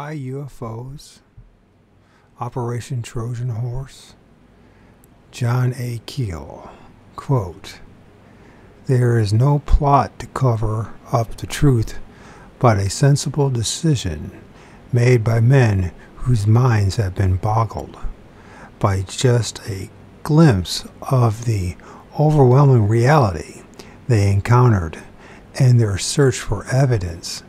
Why UFOs? Operation Trojan Horse. John A. Keel. Quote, "There is no plot to cover up the truth, but a sensible decision made by men whose minds have been boggled by just a glimpse of the overwhelming reality they encountered in their search for evidence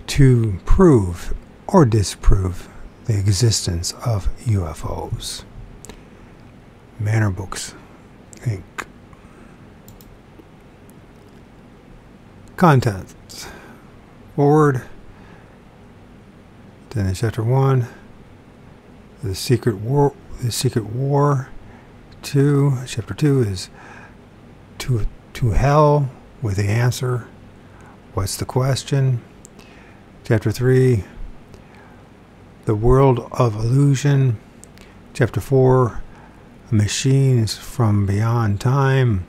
to prove or disprove the existence of UFOs." Manor Books, Inc. Contents. Forward. Then in Chapter 1, The Secret War. 2. Chapter 2 is to Hell with the Answer. What's the Question? Chapter 3, The World of Illusion. Chapter 4, Machines from Beyond Time.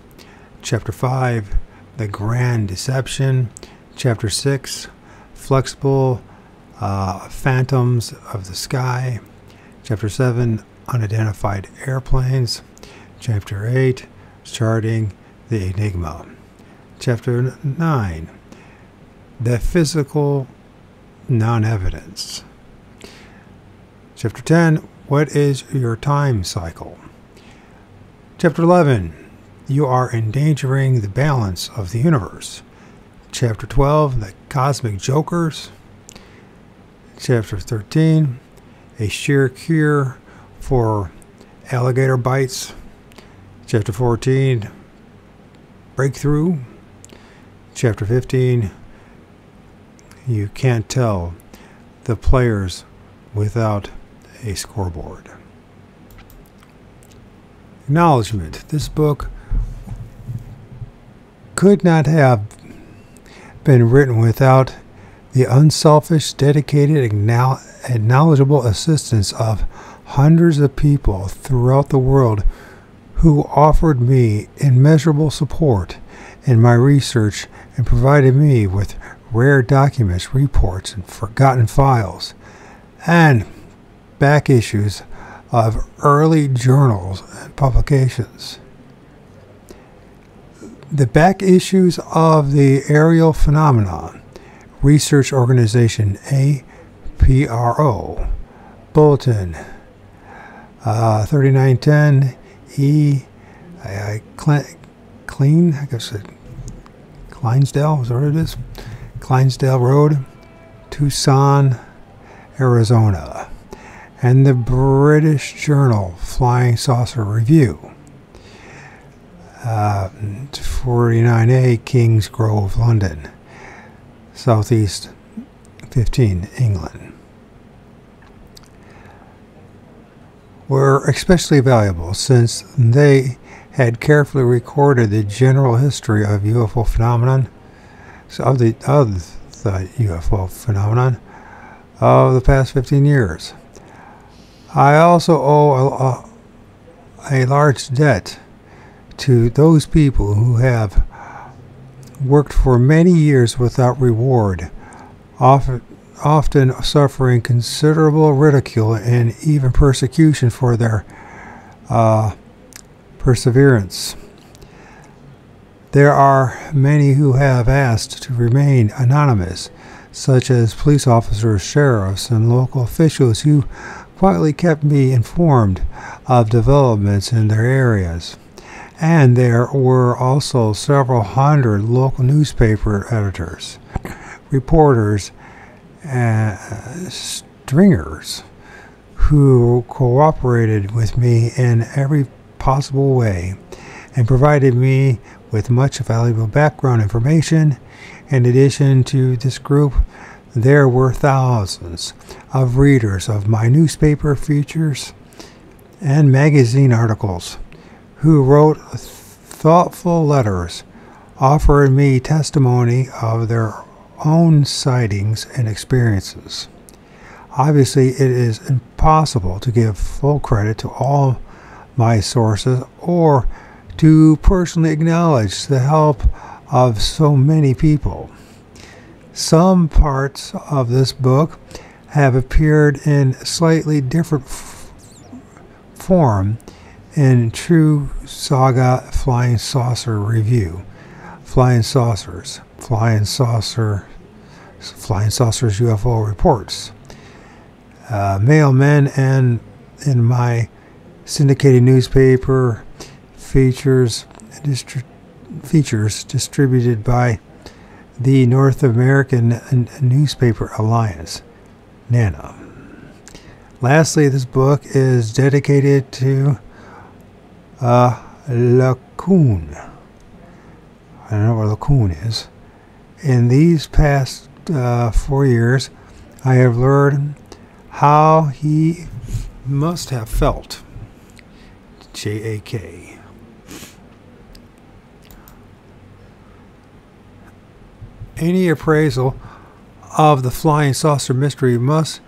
Chapter 5, The Grand Deception. Chapter 6, Flexible Phantoms of the Sky. Chapter 7, Unidentified Airplanes. Chapter 8, Charting the Enigma. Chapter 9, The Physical Non-Evidence. Chapter 10, What is your time cycle? Chapter 11, You are endangering the balance of the universe. Chapter 12, The Cosmic Jokers. Chapter 13, A Sheer Cure for Alligator Bites. Chapter 14, Breakthrough. Chapter 15, You Can't Tell the Players Without a Scoreboard. Acknowledgement. This book could not have been written without the unselfish, dedicated, and knowledgeable assistance of hundreds of people throughout the world who offered me immeasurable support in my research and provided me with rare documents, reports, and forgotten files, and back issues of early journals and publications. The back issues of the Aerial Phenomenon Research Organization, APRO, Bulletin 3910 Clydesdale, is that what it is? Clydesdale Road, Tucson, Arizona. And the British Journal Flying Saucer Review, 49A Kings Grove, London, Southeast 15, England, were especially valuable since they had carefully recorded the general history of UFO phenomenon, of the UFO phenomenon of the past 15 years. I also owe a large debt to those people who have worked for many years without reward, often suffering considerable ridicule and even persecution for their perseverance. There are many who have asked to remain anonymous, such as police officers, sheriffs, and local officials who quietly kept me informed of developments in their areas. And there were also several hundred local newspaper editors, reporters, and stringers who cooperated with me in every possible way and provided me with much valuable background information. In addition to this group, there were thousands of readers of my newspaper features and magazine articles who wrote thoughtful letters offering me testimony of their own sightings and experiences. Obviously, it is impossible to give full credit to all my sources or to personally acknowledge the help of so many people. Some parts of this book have appeared in slightly different form in True Saga Flying Saucer Review. Flying Saucers UFO Reports. Mailmen and in my syndicated newspaper features distributed by the North American Newspaper Alliance, NANA. Lastly, this book is dedicated to Lacoon. I don't know what Lacoon is. In these past 4 years, I have learned how he must have felt. J.A.K. Any appraisal of the flying saucer mystery must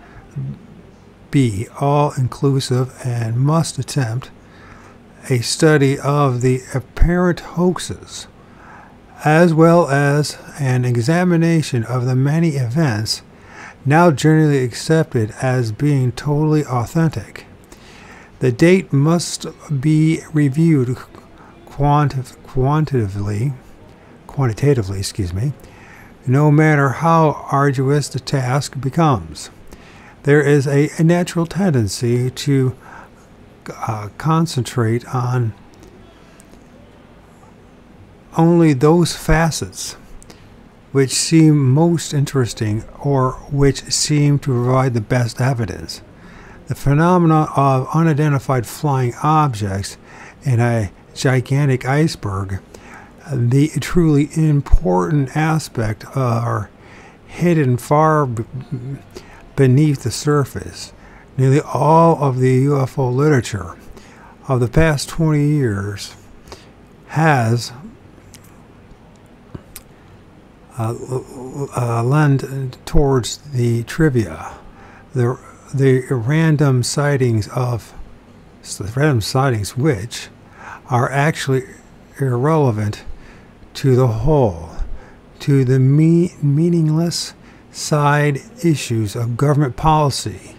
be all-inclusive and must attempt a study of the apparent hoaxes, as well as an examination of the many events now generally accepted as being totally authentic. The date must be reviewed quantitatively, no matter how arduous the task becomes. There is a natural tendency to concentrate on only those facets which seem most interesting or which seem to provide the best evidence. The phenomena of unidentified flying objects in a gigantic iceberg, the truly important aspect, are hidden far beneath the surface. Nearly all of the UFO literature of the past 20 years has lent towards the trivia, the random sightings which are actually irrelevant to the whole, to the meaningless side issues of government policy,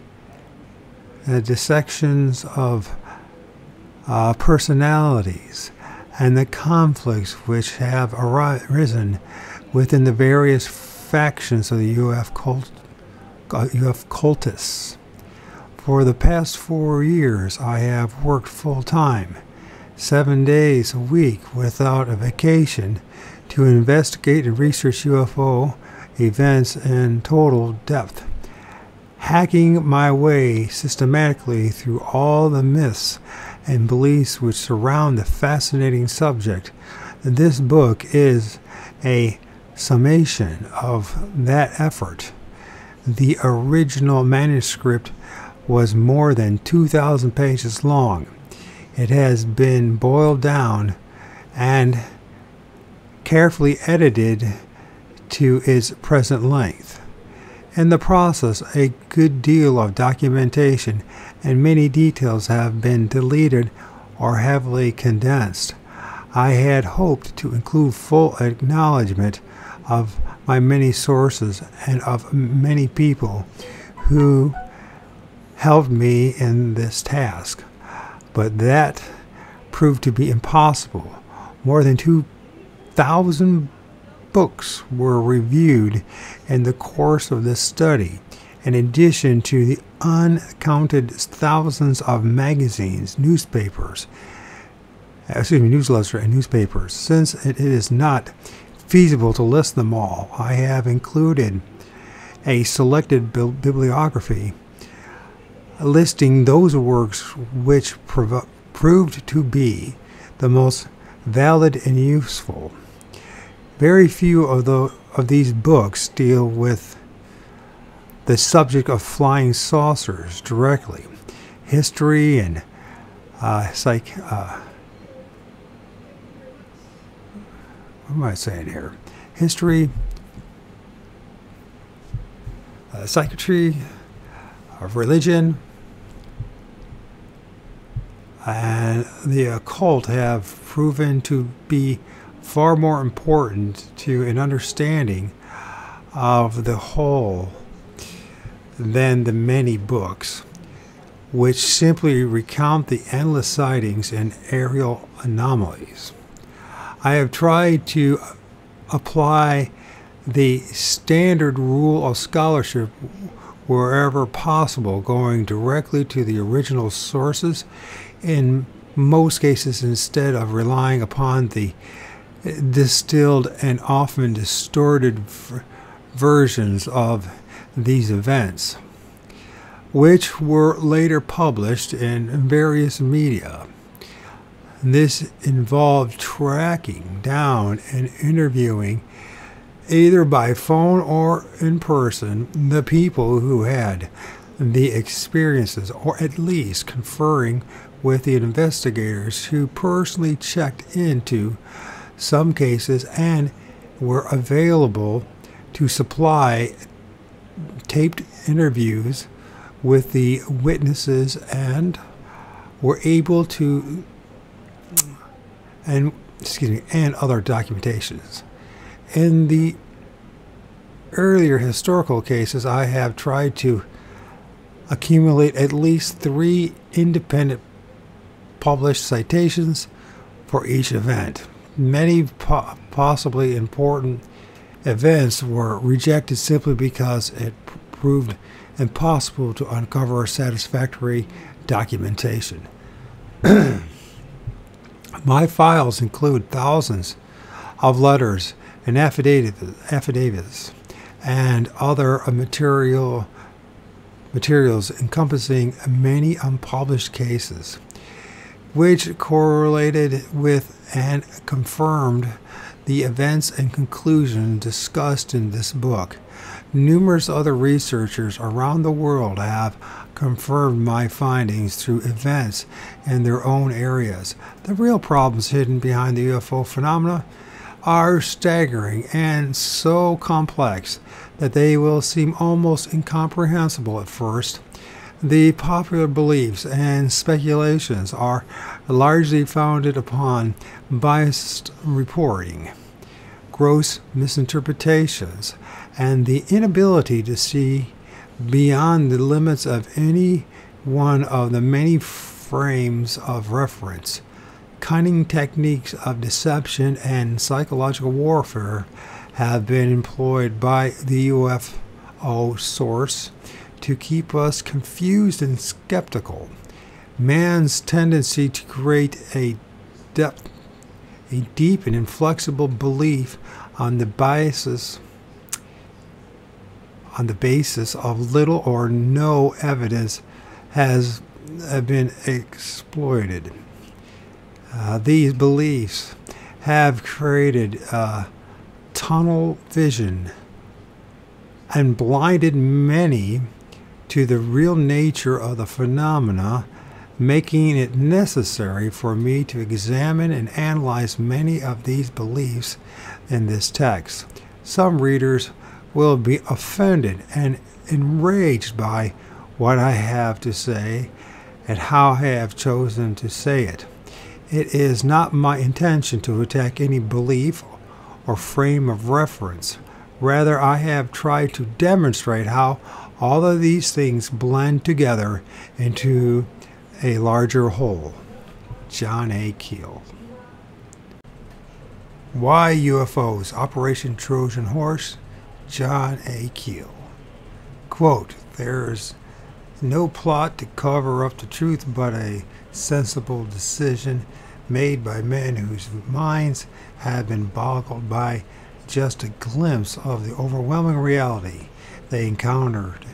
the dissections of personalities, and the conflicts which have arisen within the various factions of the UF cultists. For the past 4 years, I have worked full-time, 7 days a week without a vacation, to investigate and research UFO events in total depth, hacking my way systematically through all the myths and beliefs which surround the fascinating subject. This book is a summation of that effort. The original manuscript was more than 2,000 pages long. It has been boiled down and carefully edited to its present length. In the process, a good deal of documentation and many details have been deleted or heavily condensed. I had hoped to include full acknowledgement of my many sources and of many people who helped me in this task, but that proved to be impossible. More than 2,000 books were reviewed in the course of this study, in addition to the uncounted thousands of magazines, newsletters, and newspapers. Since it is not feasible to list them all, I have included a selected bibliography listing those works which proved to be the most valid and useful. Very few of these books deal with the subject of flying saucers directly. History and what am I saying here? History, psychiatry, of religion, and the occult have proven to be far more important to an understanding of the whole than the many books which simply recount the endless sightings and aerial anomalies. I have tried to apply the standard rule of scholarship wherever possible, going directly to the original sources, in most cases instead of relying upon the distilled and often distorted versions of these events, which were later published in various media. This involved tracking down and interviewing, either by phone or in person, the people who had the experiences, or at least conferring with the investigators who personally checked into some cases and were available to supply taped interviews with the witnesses and were able to and other documentations. In the earlier historical cases, I have tried to accumulate at least 3 independent published citations for each event. Many possibly important events were rejected simply because it proved impossible to uncover satisfactory documentation. My files include thousands of letters and affidavits and other materials encompassing many unpublished cases, which correlated with and confirmed the events and conclusions discussed in this book. Numerous other researchers around the world have confirmed my findings through events in their own areas. The real problems hidden behind the UFO phenomena are staggering and so complex that they will seem almost incomprehensible at first. The popular beliefs and speculations are largely founded upon biased reporting, gross misinterpretations, and the inability to see beyond the limits of any one of the many frames of reference. Cunning techniques of deception and psychological warfare have been employed by the UFO source to keep us confused and skeptical. Man's tendency to create a deep and inflexible belief on the basis of little or no evidence has been exploited. These beliefs have created tunnel vision and blinded many to the real nature of the phenomena, making it necessary for me to examine and analyze many of these beliefs in this text. Some readers will be offended and enraged by what I have to say and how I have chosen to say it. It is not my intention to attack any belief or frame of reference. Rather, I have tried to demonstrate how all of these things blend together into a larger whole. John A. Keel. Why UFOs? Operation Trojan Horse. John A. Keel. Quote, "There's no plot to cover up the truth, but a sensible decision made by men whose minds have been boggled by just a glimpse of the overwhelming reality they encountered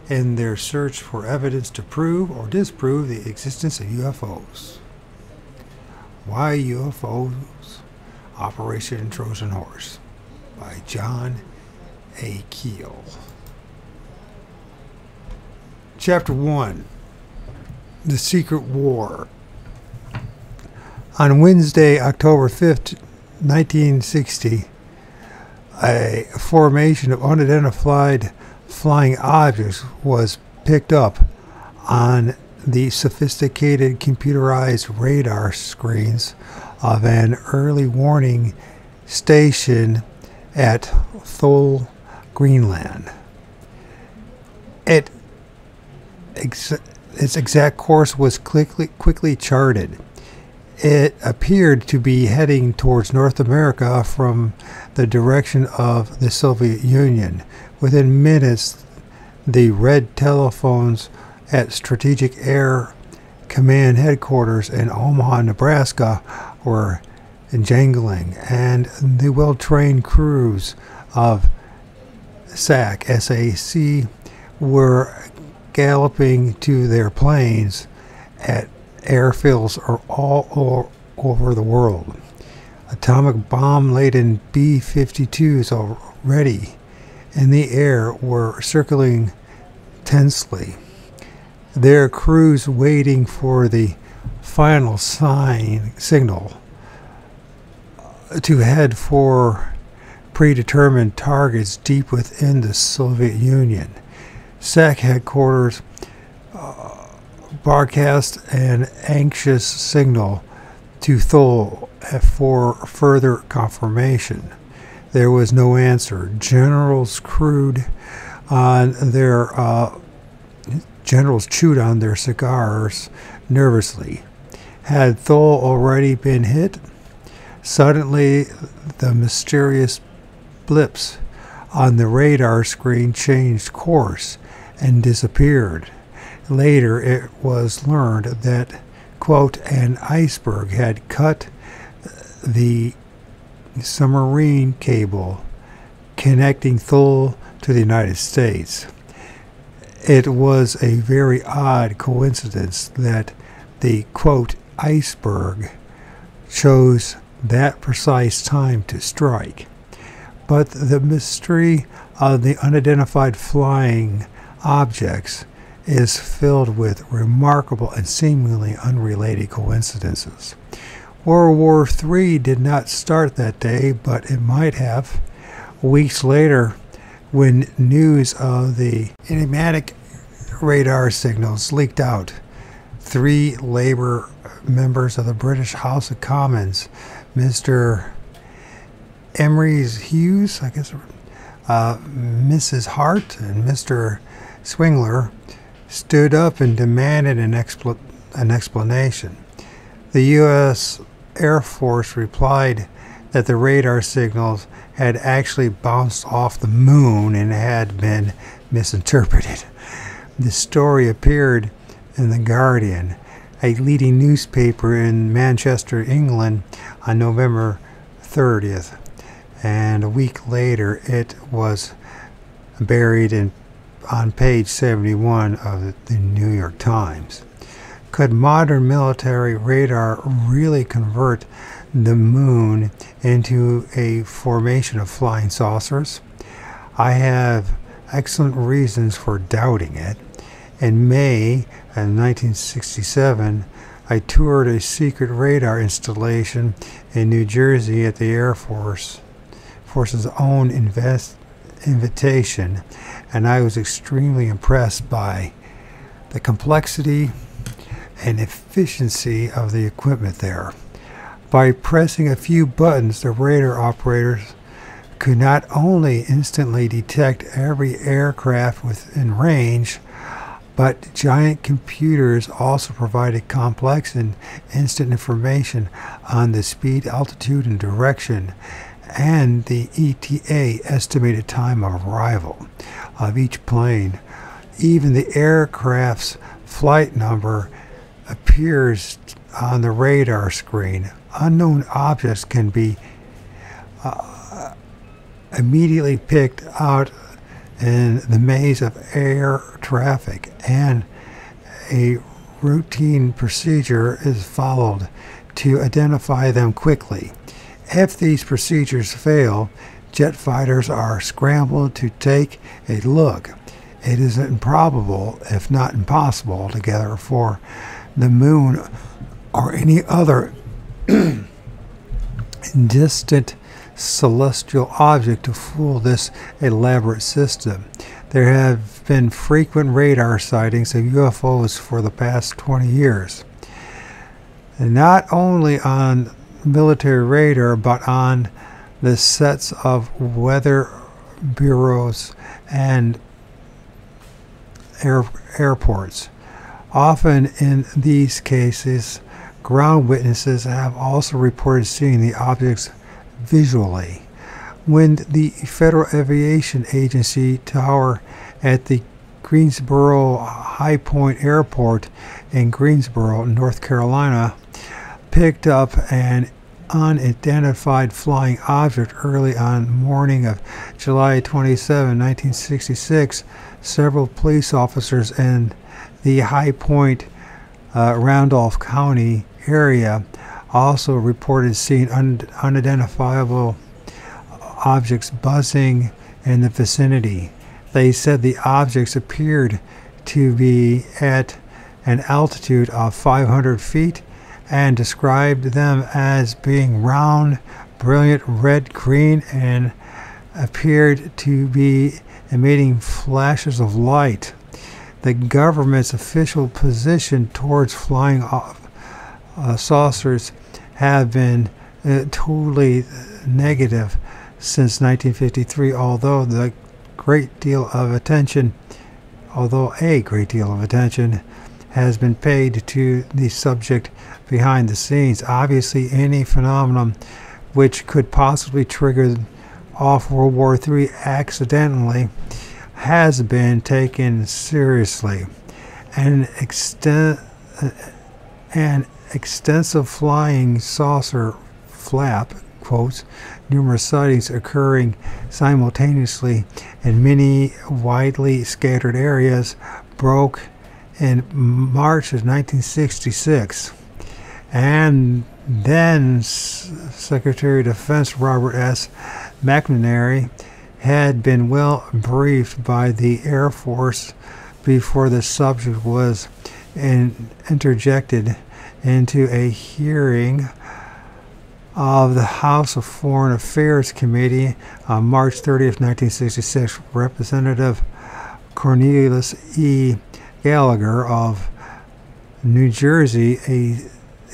in their search for evidence to prove or disprove the existence of UFOs." Why UFOs? Operation Trojan Horse by John A. Keel. Chapter 1. The Secret War. On Wednesday, October 5th, 1960, a formation of unidentified flying objects was picked up on the sophisticated computerized radar screens of an early warning station at Thule, Greenland. It its exact course was quickly charted. It appeared to be heading towards North America from the direction of the Soviet Union. Within minutes, the red telephones at Strategic Air Command Headquarters in Omaha, Nebraska were jangling, and the well-trained crews of SAC were galloping to their planes at airfields all over the world. Atomic bomb-laden B-52s already in the air were circling tensely, their crews waiting for the final signal to head for predetermined targets deep within the Soviet Union. SAC headquarters broadcast an anxious signal to Thule for further confirmation. There was no answer. Generals chewed on their cigars nervously. Had Thule already been hit? Suddenly, the mysterious blips on the radar screen changed course and disappeared. Later, it was learned that, quote, an iceberg had cut the submarine cable connecting Thule to the United States. It was a very odd coincidence that the, quote, iceberg chose that precise time to strike. But the mystery of the unidentified flying objects is filled with remarkable and seemingly unrelated coincidences. World War III did not start that day, but it might have. Weeks later, when news of the enigmatic radar signals leaked out, 3 Labour members of the British House of Commons, Mr. Emery Hughes, Mrs. Hart, and Mr. Swingler, stood up and demanded an explanation. The U.S. Air Force replied that the radar signals had actually bounced off the moon and had been misinterpreted. The story appeared in The Guardian, a leading newspaper in Manchester, England, on November 30th, and a week later it was buried on page 71 of the New York Times. Could modern military radar really convert the moon into a formation of flying saucers? I have excellent reasons for doubting it. In May of 1967, I toured a secret radar installation in New Jersey at the Air Force's own invitation, and I was extremely impressed by the complexity and efficiency of the equipment there. By pressing a few buttons, the radar operators could not only instantly detect every aircraft within range, but giant computers also provided complex and instant information on the speed, altitude, and direction, and the ETA, estimated time of arrival, of each plane. Even the aircraft's flight number appears on the radar screen. Unknown objects can be immediately picked out in the maze of air traffic, and a routine procedure is followed to identify them quickly. If these procedures fail, jet fighters are scrambled to take a look. It is improbable, if not impossible altogether, for the moon or any other distant celestial object to fool this elaborate system. There have been frequent radar sightings of UFOs for the past 20 years. And not only on military radar, but on the sets of weather bureaus and airports. Often in these cases, ground witnesses have also reported seeing the objects visually. When the Federal Aviation Agency tower at the Greensboro High Point Airport in Greensboro, North Carolina, picked up an unidentified flying object early on morning of July 27, 1966, several police officers in the High Point, Randolph County area also reported seeing unidentifiable objects buzzing in the vicinity. They said the objects appeared to be at an altitude of 500 feet and described them as being round, brilliant red-green, and appeared to be emitting flashes of light. The government's official position towards flying saucers have been totally negative since 1953, although a great deal of attention has been paid to the subject behind the scenes. Obviously, any phenomenon which could possibly trigger off World War III accidentally has been taken seriously. An extensive flying saucer flap, quotes, numerous sightings occurring simultaneously in many widely scattered areas, broke in March of 1966. And then Secretary of Defense Robert S. McNamara had been well briefed by the Air Force before the subject was interjected into a hearing of the House of Foreign Affairs Committee on March 30th, 1966. Representative Cornelius E. Gallagher of New Jersey, a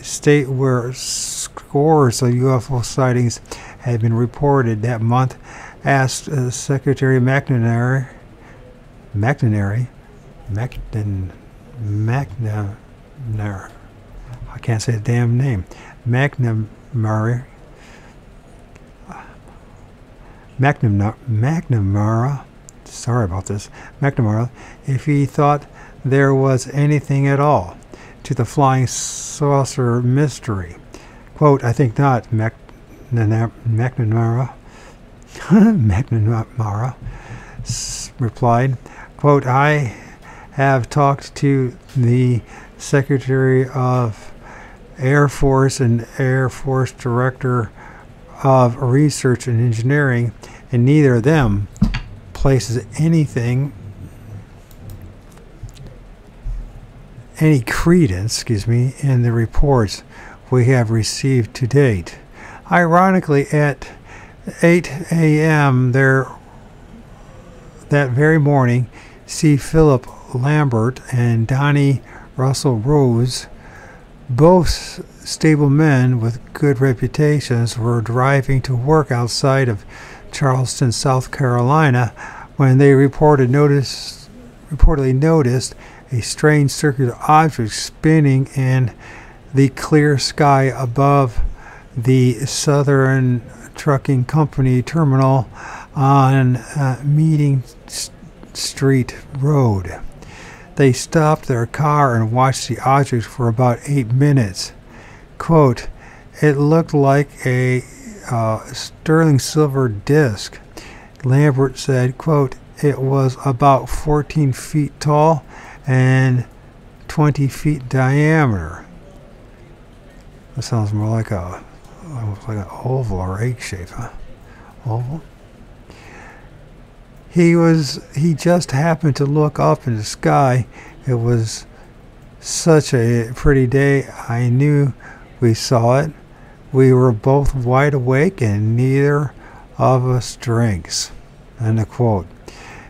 state where scores of UFO sightings had been reported that month, asked Secretary McNamara, I can't say the damn name, McNamara, sorry about this, McNamara, if he thought there was anything at all to the flying saucer mystery. Quote, I think not, McNamara replied. Quote, I have talked to the Secretary of Air Force and Air Force Director of Research and Engineering, and neither of them places any credence, in the reports we have received to date. Ironically, at 8 a.m. that very morning, C. Philip Lambert and Donnie Russell Rose, both stable men with good reputations, were driving to work outside of Charleston, South Carolina, when they reportedly noticed a strange circular object spinning in the clear sky above the Southern Trucking Company terminal on Meeting Street Road. They stopped their car and watched the object for about 8 minutes. Quote, it looked like a sterling silver disc. Lambert said, quote, it was about 14 feet tall and 20 feet diameter. That sounds more like almost like an oval or egg shape, huh? Oval. He just happened to look up in the sky. It was such a pretty day. I knew we saw it. We were both wide awake and neither of us drinks. End of quote.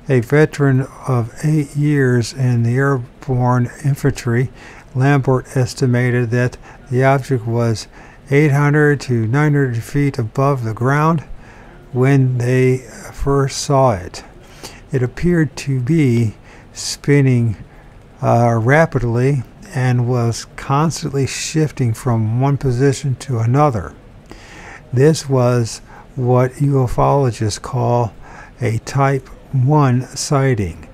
A veteran of 8 years in the airborne infantry, Lambert estimated that the object was 800 to 900 feet above the ground when they first saw it. It appeared to be spinning rapidly and was constantly shifting from one position to another. This was what ufologists call a Type 1 sighting,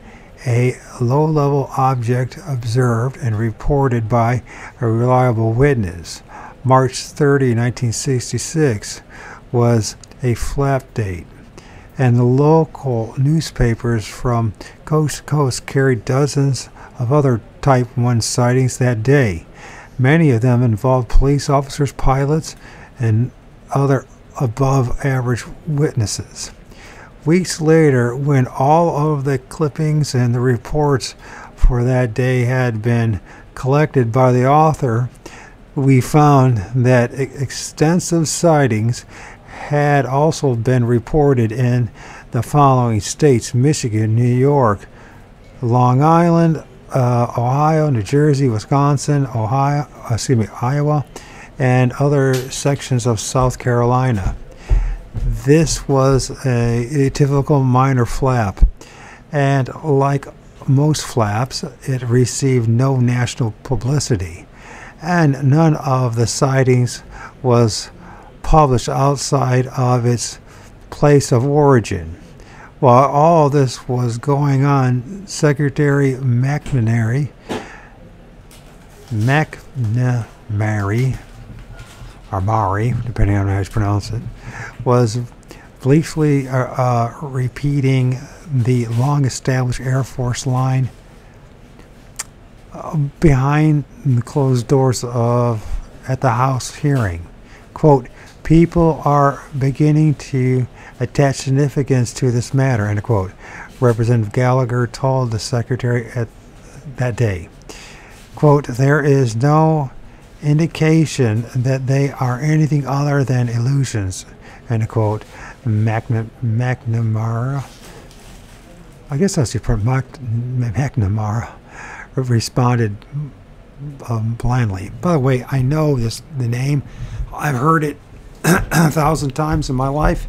a low-level object observed and reported by a reliable witness. March 30, 1966 was a flap date, and the local newspapers from coast to coast carried dozens of other Type 1 sightings that day. Many of them involved police officers, pilots, and other above-average witnesses. Weeks later, when all of the clippings and the reports for that day had been collected by the author, we found that extensive sightings had also been reported in the following states: Michigan, New York, Long Island, Ohio, New Jersey, Wisconsin, Iowa, and other sections of South Carolina. This was a typical minor flap, and like most flaps, it received no national publicity, and none of the sightings was published outside of its place of origin. While all this was going on, Secretary McNamara, or Mari, depending on how you pronounce it, was gleefully repeating the long-established Air Force line behind the closed doors at the House hearing. Quote, "People are beginning to attach significance to this matter," end quote, Representative Gallagher told the Secretary at that day. Quote, "There is no indication that they are anything other than illusions," end quote. McNamara, I guess that's McNamara, responded blandly. By the way, I know the name. I've heard it 1,000 times in my life,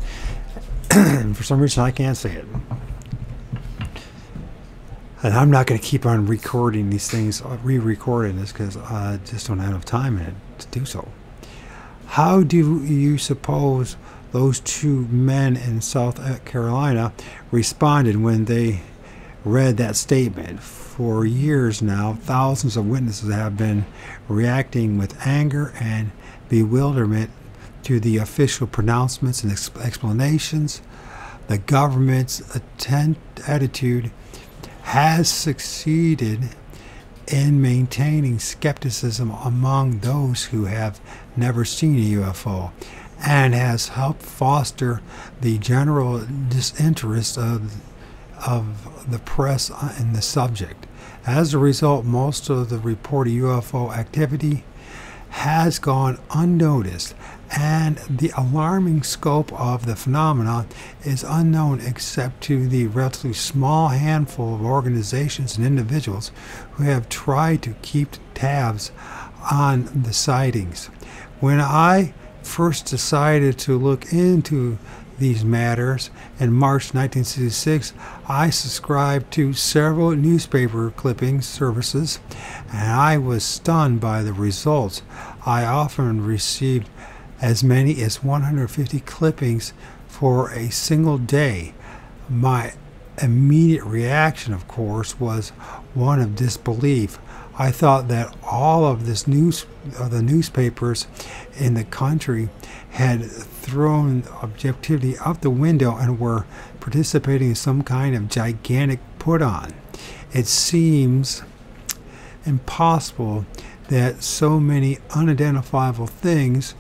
and for some reason I can't say it. And I'm not going to keep on recording these things, re-recording this, because I just don't have enough time in it to do so. How do you suppose those two men in South Carolina responded when they read that statement? For years now, thousands of witnesses have been reacting with anger and bewilderment to the official pronouncements and explanations. The government's attitude has succeeded in maintaining skepticism among those who have never seen a UFO, and has helped foster the general disinterest of the press in the subject. As a result, most of the reported UFO activity has gone unnoticed, and the alarming scope of the phenomenon is unknown except to the relatively small handful of organizations and individuals who have tried to keep tabs on the sightings. When I first decided to look into these matters in March 1966, I subscribed to several newspaper clipping services, and I was stunned by the results. I often received as many as 150 clippings for a single day. My immediate reaction, of course, was one of disbelief. I thought that all of the newspapers in the country had thrown objectivity out the window and were participating in some kind of gigantic put-on. It seems impossible that so many unidentifiable things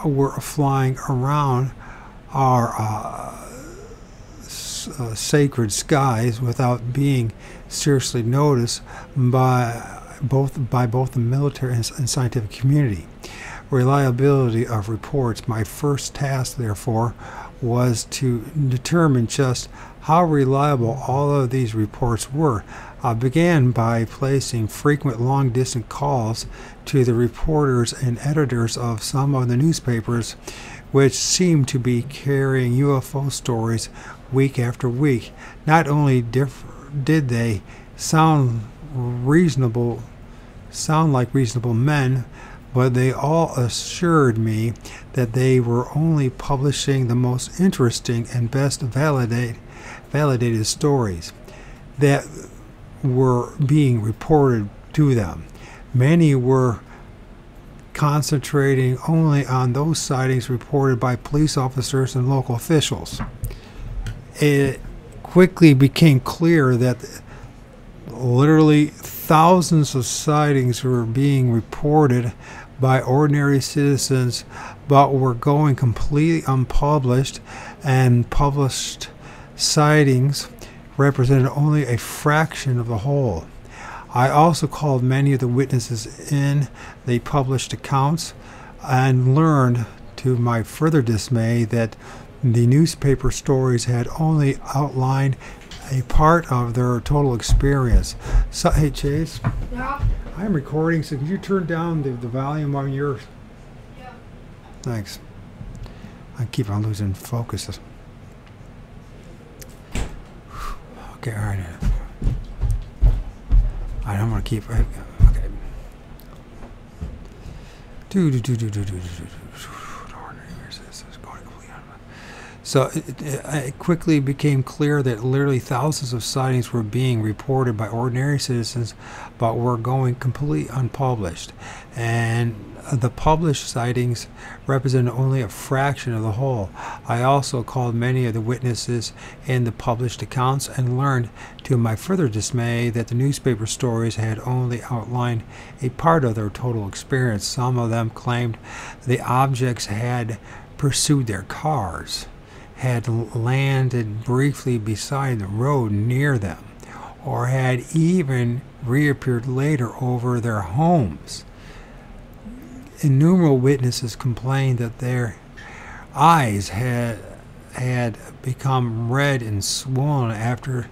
were flying around our sacred skies without being seriously noticed by both the military and scientific community. Reliability of reports. My first task, therefore, was to determine just how reliable all of these reports were. I began by placing frequent long-distance calls to the reporters and editors of some of the newspapers which seemed to be carrying UFO stories week after week. Not only did they sound like reasonable men, but they all assured me that they were only publishing the most interesting and best validated stories that were being reported to them. Many were concentrating only on those sightings reported by police officers and local officials. It quickly became clear that literally thousands of sightings were being reported by ordinary citizens, but were going completely unpublished, and published sightings represented only a fraction of the whole. I also called many of the witnesses in the published accounts and learned, to my further dismay, that the newspaper stories had only outlined a part of their total experience. So, hey Chase. Yeah. I'm recording, so could you turn down the volume on yours? Yeah. Thanks. I keep on losing focus. Okay, all right. I'm gonna keep. Okay. So it quickly became clear that literally thousands of sightings were being reported by ordinary citizens, but were going completely unpublished. And the published sightings represented only a fraction of the whole. I also called many of the witnesses in the published accounts and learned, to my further dismay, that the newspaper stories had only outlined a part of their total experience. Some of them claimed the objects had pursued their cars, had landed briefly beside the road near them, or had even reappeared later over their homes. Innumerable witnesses complained that their eyes had become red and swollen after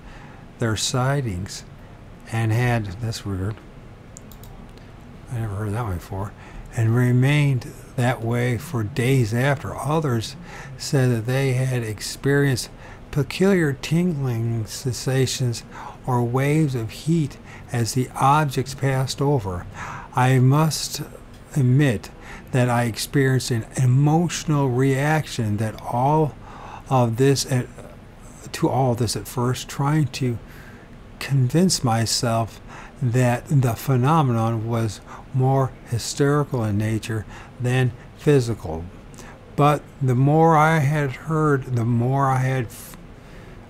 their sightings, and had, that's weird, I never heard that one before, and remained that way for days after. Others said that they had experienced peculiar tingling sensations or waves of heat as the objects passed over. I must admit that I experienced an emotional reaction to all of this at first, trying to convince myself that the phenomenon was more hysterical in nature than physical. But the more I had heard, the more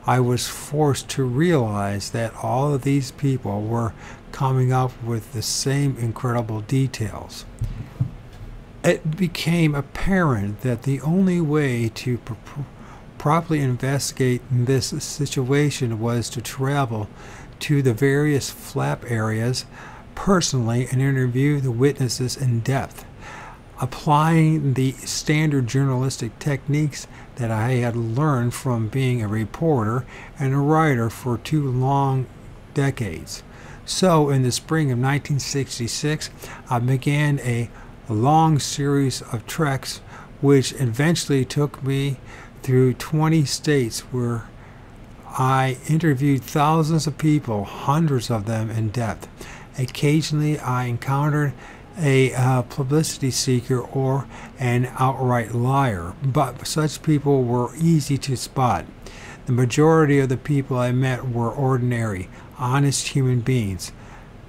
I was forced to realize that all of these people were coming up with the same incredible details. It became apparent that the only way to properly investigate this situation was to travel to the various flap areas personally and interview the witnesses in depth, applying the standard journalistic techniques that I had learned from being a reporter and a writer for 2 long decades. So in the spring of 1966, I began a long series of treks which eventually took me through 20 states, where I interviewed thousands of people, hundreds of them in depth. Occasionally I encountered a publicity seeker or an outright liar, but such people were easy to spot. The majority of the people I met were ordinary, honest human beings.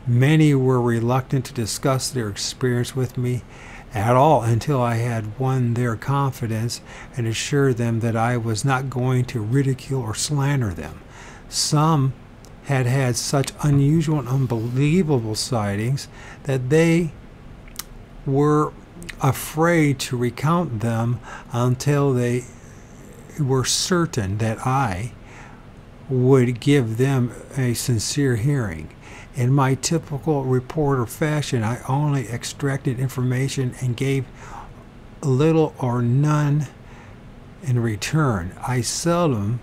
Many were reluctant to discuss their experience with me at all until I had won their confidence and assured them that I was not going to ridicule or slander them. Some had had such unusual and unbelievable sightings that they were afraid to recount them until they were certain that I would give them a sincere hearing. In my typical reporter fashion, I only extracted information and gave little or none in return. I seldom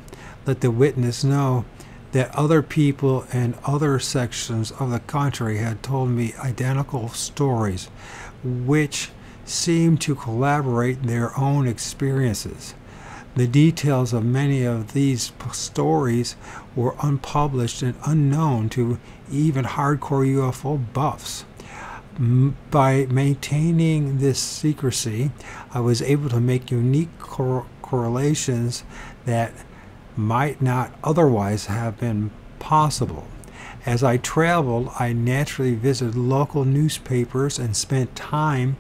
let the witness know that other people in other sections of the country had told me identical stories which seemed to corroborate their own experiences. The details of many of these stories were unpublished and unknown to even hardcore UFO buffs. By maintaining this secrecy, I was able to make unique correlations that might not otherwise have been possible. As I traveled, I naturally visited local newspapers and spent time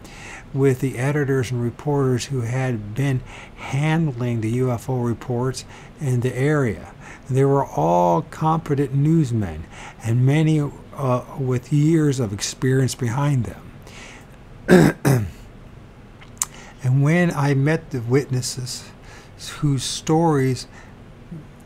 with the editors and reporters who had been handling the UFO reports in the area. They were all competent newsmen, and many with years of experience behind them. And when I met the witnesses whose stories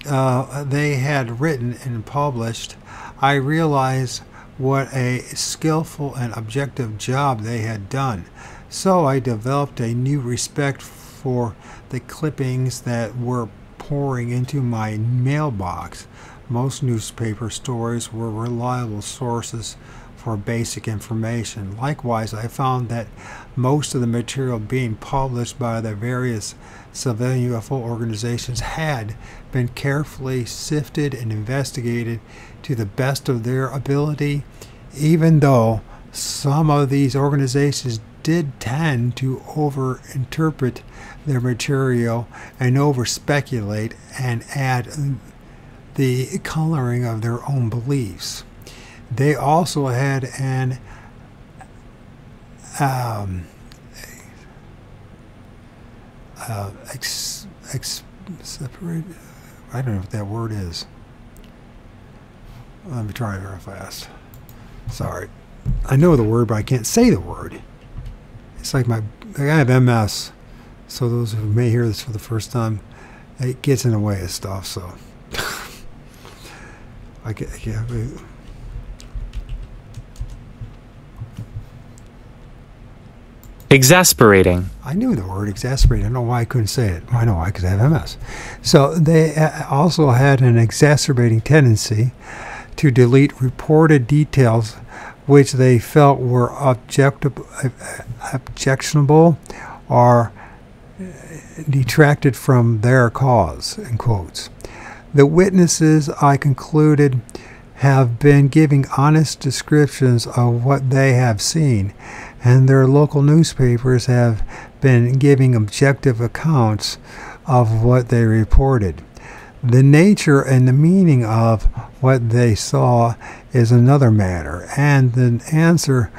they had written and published, I realized what a skillful and objective job they had done. So I developed a new respect for the clippings that were pouring into my mailbox. Most newspaper stories were reliable sources for basic information. Likewise, I found that most of the material being published by the various civilian UFO organizations had been carefully sifted and investigated to the best of their ability, even though some of these organizations did tend to overinterpret their material and over-speculate and add the coloring of their own beliefs. They also had an separate, I don't know what that word is. Let me try it real fast. Sorry. I know the word, but I can't say the word. It's like I have MS, so those who may hear this for the first time, it gets in the way of stuff, so I can't. Exasperating. I knew the word exasperating. I don't know why I couldn't say it. I know why, because I have MS. So they also had an exacerbating tendency to delete reported details which they felt were objectionable or detracted from their cause, in quotes. The witnesses, I concluded, have been giving honest descriptions of what they have seen, and their local newspapers have been giving objective accounts of what they reported. The nature and the meaning of what they saw is another matter, and the answer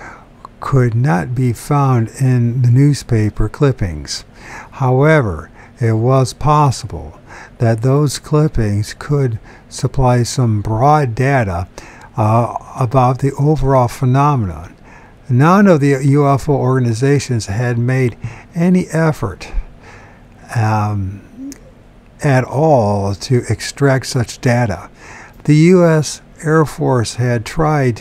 could not be found in the newspaper clippings. However, it was possible that those clippings could supply some broad data about the overall phenomenon. None of the UFO organizations had made any effort at all to extract such data. The U.S. Air Force had tried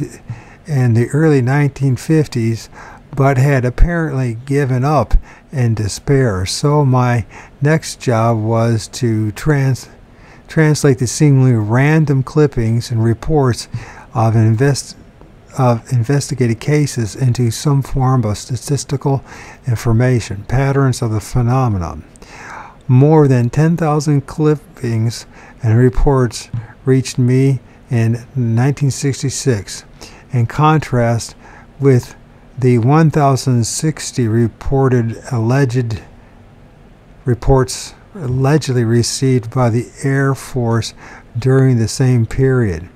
in the early 1950s, but had apparently given up in despair. So my next job was to translate the seemingly random clippings and reports of investigated cases into some form of statistical information, patterns of the phenomenon. More than 10,000 clippings and reports reached me in 1966, in contrast with the 1,060 reports allegedly received by the Air Force during the same period.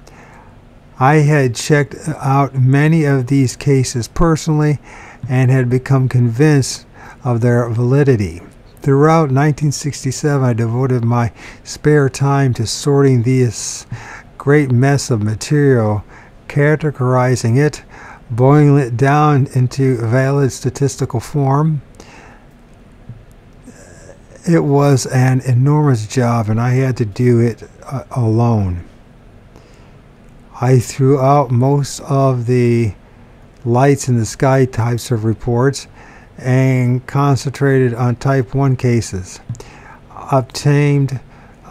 I had checked out many of these cases personally and had become convinced of their validity. Throughout 1967, I devoted my spare time to sorting this great mess of material, categorizing it, boiling it down into valid statistical form. It was an enormous job, and I had to do it alone. I threw out most of the lights in the sky types of reports and concentrated on type 1 cases. Obtained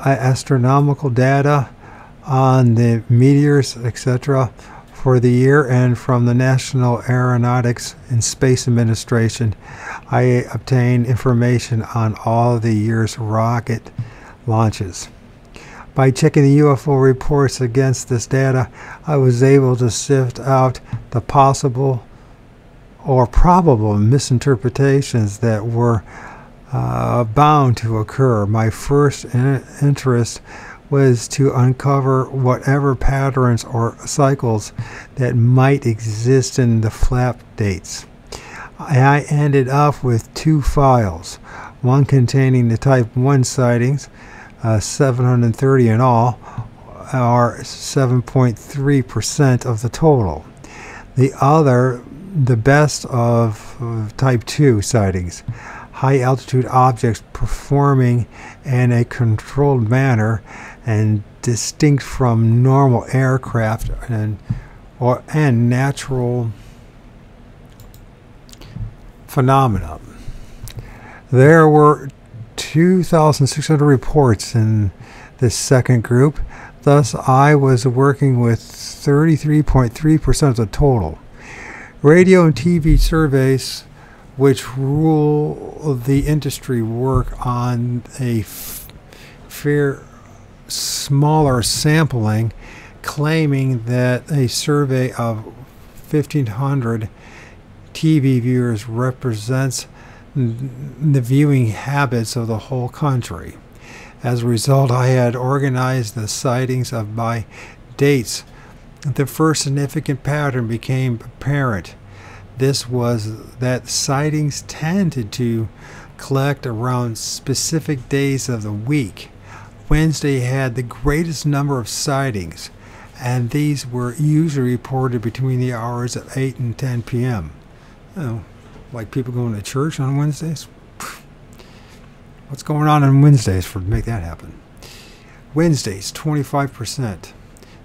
astronomical data on the meteors, etc., for the year, and from the National Aeronautics and Space Administration, I obtained information on all the year's rocket launches. By checking the UFO reports against this data, I was able to sift out the possible or probable misinterpretations that were bound to occur. My first interest was to uncover whatever patterns or cycles that might exist in the flap dates. I ended up with two files, one containing the Type 1 sightings, 730 in all, or 7.3% of the total. The other, the best of Type 2 sightings, high-altitude objects performing in a controlled manner and distinct from normal aircraft and natural phenomena. There were 2,600 reports in this second group. Thus, I was working with 33.3% of the total. Radio and TV surveys, which rule the industry, work on a fair smaller sampling, claiming that a survey of 1,500 TV viewers represents the viewing habits of the whole country. As a result, I had organized the sightings by dates. The first significant pattern became apparent. This was that sightings tended to collect around specific days of the week. Wednesday had the greatest number of sightings, and these were usually reported between the hours of 8 and 10 p.m. Oh, like people going to church on Wednesdays? What's going on Wednesdays to make that happen? Wednesdays, 25%.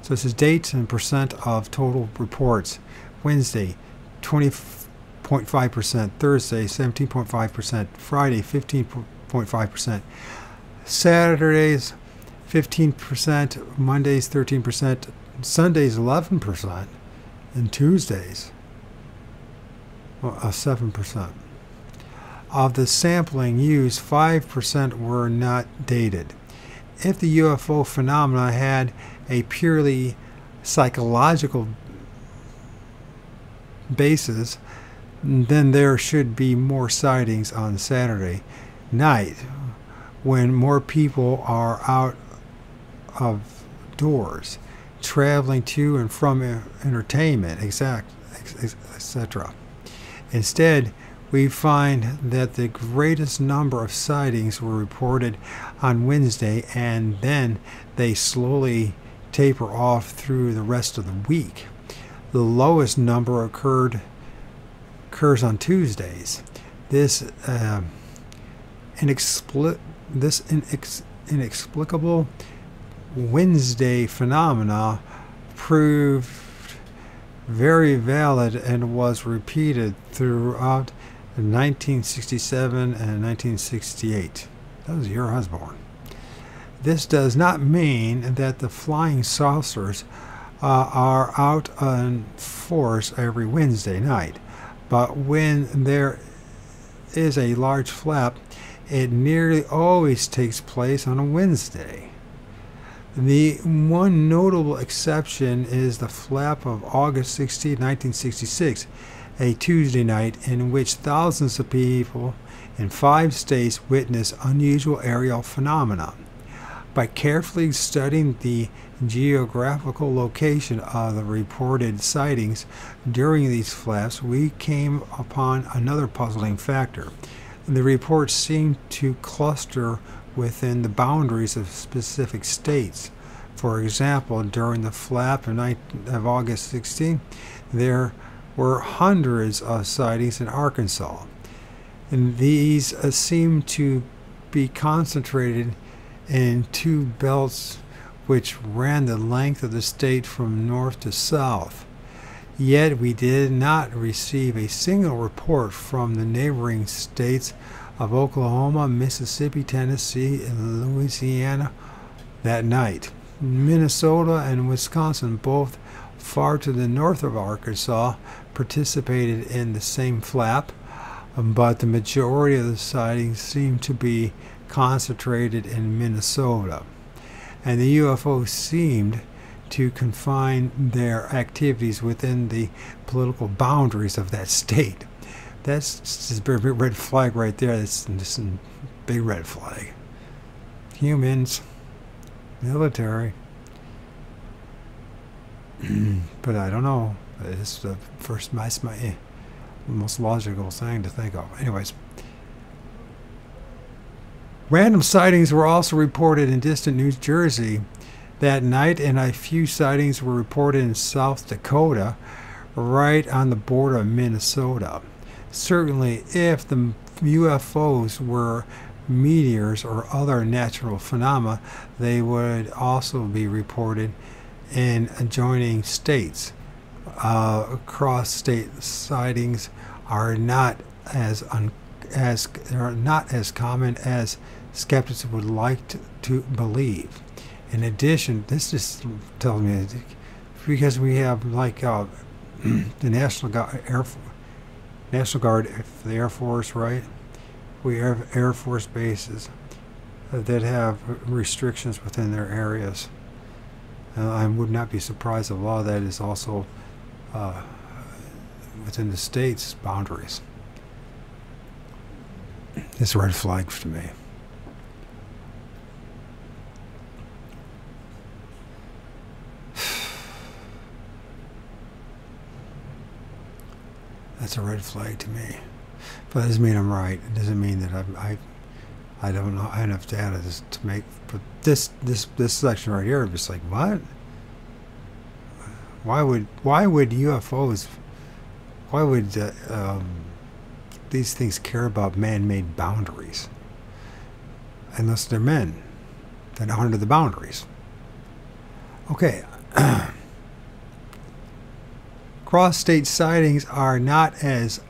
So this is dates and percent of total reports. Wednesday, 20.5%. Thursday, 17.5%. Friday, 15.5%. Saturdays, 15%. Mondays, 13%. Sundays, 11%. And Tuesdays, 7%. Of the sampling used, 5% were not dated. If the UFO phenomena had a purely psychological basis, then there should be more sightings on Saturday night when more people are out of doors, traveling to and from entertainment, etc. Instead, we find that the greatest number of sightings were reported on Wednesday, and then they slowly taper off through the rest of the week. The lowest number occurs on Tuesdays. This inexplicable Wednesday phenomena proved very valid and was repeated throughout 1967 and 1968. That was the year I was born. This does not mean that the flying saucers are out in force every Wednesday night, but when there is a large flap, it nearly always takes place on a Wednesday. The one notable exception is the flap of August 16, 1966, a Tuesday night in which thousands of people in 5 states witnessed unusual aerial phenomena. By carefully studying the geographical location of the reported sightings during these flaps, we came upon another puzzling factor. The reports seemed to cluster within the boundaries of specific states. For example, during the flap of August 16, there were hundreds of sightings in Arkansas, and these seem to be concentrated in 2 belts which ran the length of the state from north to south. Yet we did not receive a single report from the neighboring states of Oklahoma, Mississippi, Tennessee, and Louisiana that night. Minnesota and Wisconsin both far to the north of Arkansas participated in the same flap, but the majority of the sightings seem to be concentrated in Minnesota. And the UFOs seemed to confine their activities within the political boundaries of that state. That's just a big red flag right there. That's just a big red flag. Humans, military. But I don't know. It's the first, my most logical thing to think of. Anyways, random sightings were also reported in distant New Jersey that night, and a few sightings were reported in South Dakota, right on the border of Minnesota. Certainly, if the UFOs were meteors or other natural phenomena, they would also be reported in adjoining states. Cross-state sightings are not as common as skeptics would like to believe. In addition, this just tells me, because we have like the National Guard, the Air Force, right? We have Air Force bases that have restrictions within their areas. I would not be surprised if a lot of that is also within the state's boundaries. It's a red flag to me. That's a red flag to me. But it doesn't mean I'm right. It doesn't mean that I don't know. I have enough data to make. But this section right here, I'm just like, what? Why would UFOs? Why would these things care about man-made boundaries? Unless they're men that honor the boundaries. Okay. Cross-state sightings are not as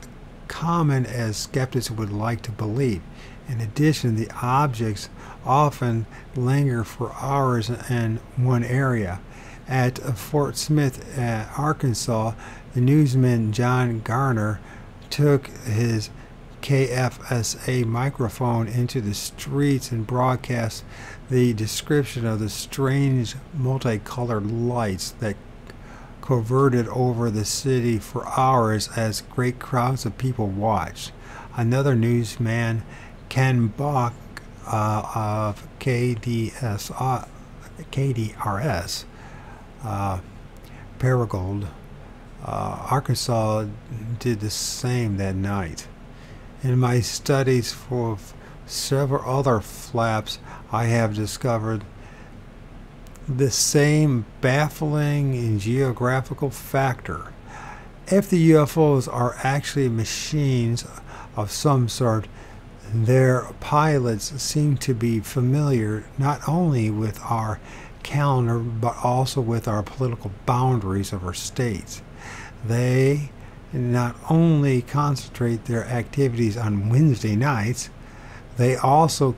common as skeptics would like to believe. In addition, the objects often linger for hours in one area. At Fort Smith, Arkansas, the newsman John Garner took his KFSA microphone into the streets and broadcast the description of the strange multicolored lights that coverted over the city for hours as great crowds of people watched. Another newsman, Ken Bach of KDRS, Paragould, Arkansas, did the same that night. In my studies for several other flaps, I have discovered the same baffling and geographical factor. If the UFOs are actually machines of some sort, their pilots seem to be familiar not only with our calendar but also with our political boundaries of our states. They not only concentrate their activities on Wednesday nights, they explore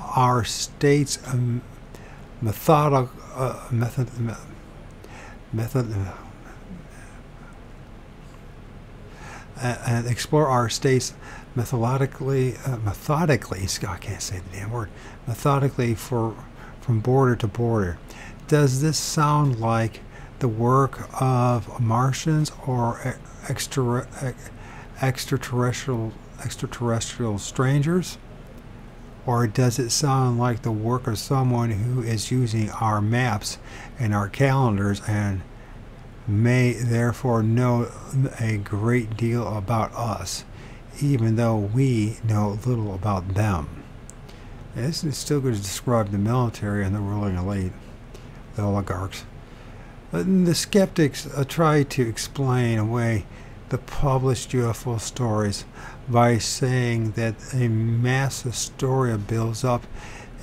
our state's methodically, I can't say the damn word, methodically from border to border. Does this sound like the work of Martians or extraterrestrial strangers? Or does it sound like the work of someone who is using our maps and our calendars and may therefore know a great deal about us, even though we know little about them? And this is still going to describe the military and the ruling elite, the oligarchs. But the skeptics try to explain away the published UFO stories by saying that a mass hysteria builds up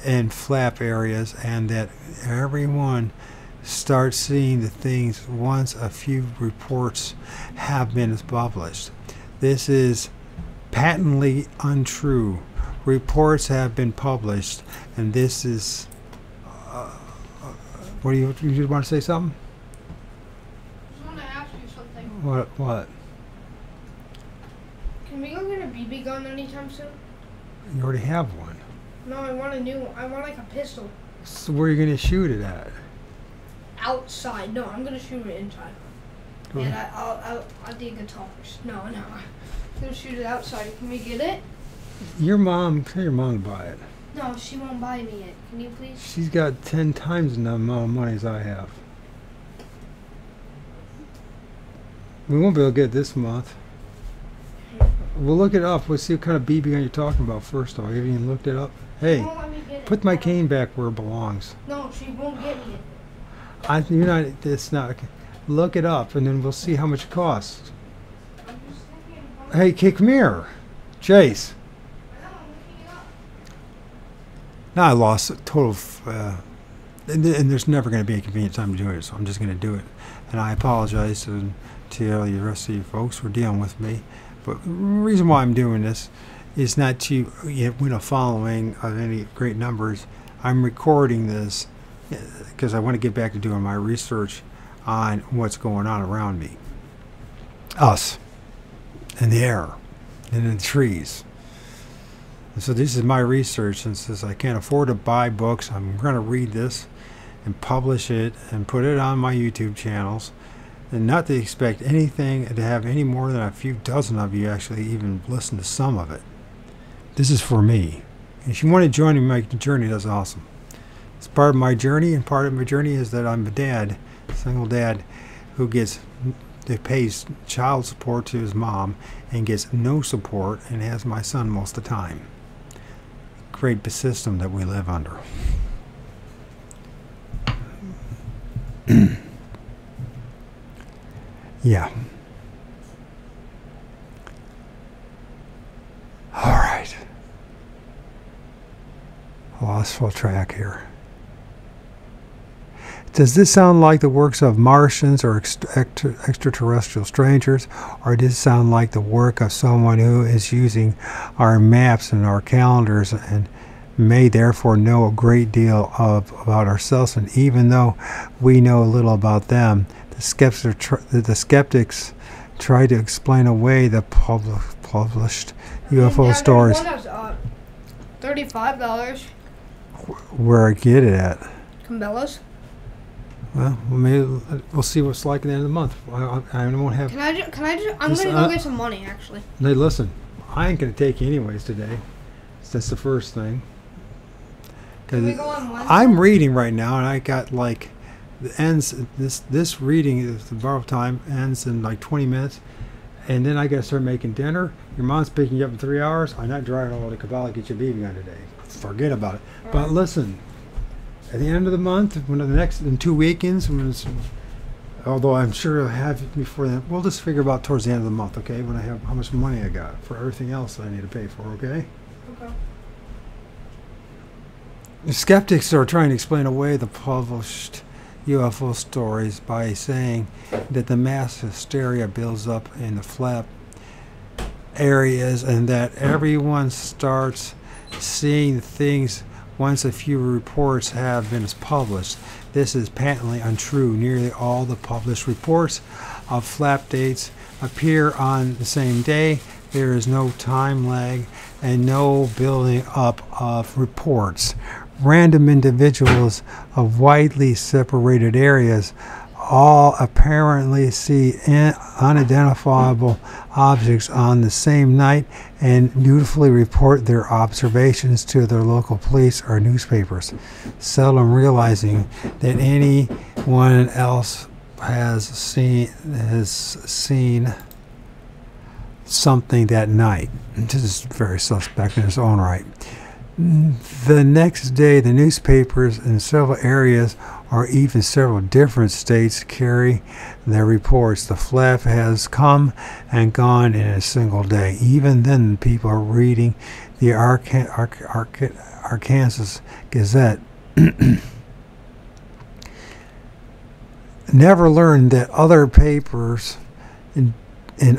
in flap areas and that everyone starts seeing the things once a few reports have been published. This is patently untrue. Reports have been published, and this is What do you want to say something? I just want to ask you something. What? Can we go get a BB gun anytime soon? You already have one. No, I want a new one. I want like a pistol. So where are you going to shoot it at? Outside. No, I'm gonna shoot it inside. Okay. And I'll dig guitars. No. I'm gonna shoot it outside. Can we get it? Tell your mom to buy it. No, she won't buy me it. Can you please? She's got 10 times the amount of money as I have. We won't be able to get it this month. We'll look it up. We'll see what kind of BB gun you're talking about first of all. Have you even looked it up? Hey, She won't let me get it. put my cane back where it belongs. No, she won't get me it. You're not. It's not. Look it up, and then we'll see how much it costs. I'm just thinking about Hey, kid, come here, Chase. I know, I'm looking it up. Now I lost a total. And there's never going to be a convenient time to do it, so I'm just going to do it. And I apologize to the rest of you folks for dealing with me. But the reason why I'm doing this is not to win a following of any great numbers. I'm recording this because I want to get back to doing my research on what's going on around me. Us. In the air. And in the trees. And so this is my research, and since I can't afford to buy books, I'm going to read this and publish it and put it on my YouTube channels. And not to expect anything to have any more than a few dozen of you actually even listen to some of it. This is for me. If you want to join me in my journey, that's awesome. It's part of my journey, and part of my journey is that I'm a dad, a single dad, who pays child support to his mom and gets no support and has my son most of the time. Great system that we live under. Yeah. All right. Lost full track here. Does this sound like the works of Martians or extraterrestrial strangers, or does it sound like the work of someone who is using our maps and our calendars and may therefore know a great deal about ourselves? And even though we know a little about them, the skeptics try to explain away the published UFO stories. One has, $35. Where I get it at? Cabela's. Well, maybe we'll see what's like at the end of the month. I won't have. Can I just? I'm gonna go get some money actually. Hey, listen, I ain't gonna take you anyways today. That's the first thing. Can we go on Wednesday? I'm reading right now, and I got like the ends. This reading, the borrowed time ends in like 20 minutes, and then I gotta start making dinner. Your mom's picking you up in 3 hours. I'm not driving over to Cabela to get your baby on today. Forget about it. All But right. listen. At the end of the month, in 2 weekends, although I'm sure I'll have it before then, we'll just figure about towards the end of the month, okay? When I have how much money I got for everything else that I need to pay for, okay? Okay. The skeptics are trying to explain away the published UFO stories by saying that the mass hysteria builds up in the flap areas and that everyone starts seeing things once a few reports have been published. This is patently untrue. Nearly all the published reports of flap dates appear on the same day. There is no time lag and no building up of reports. Random individuals of widely separated areas all apparently see unidentifiable objects on the same night and dutifully report their observations to their local police or newspapers, seldom realizing that anyone else has seen something that night. This is very suspect in its own right. The next day, the newspapers in several areas or even several different states carry their reports. The flap has come and gone in a single day. Even then, people are reading the Arkansas Gazette. Never learned that other papers in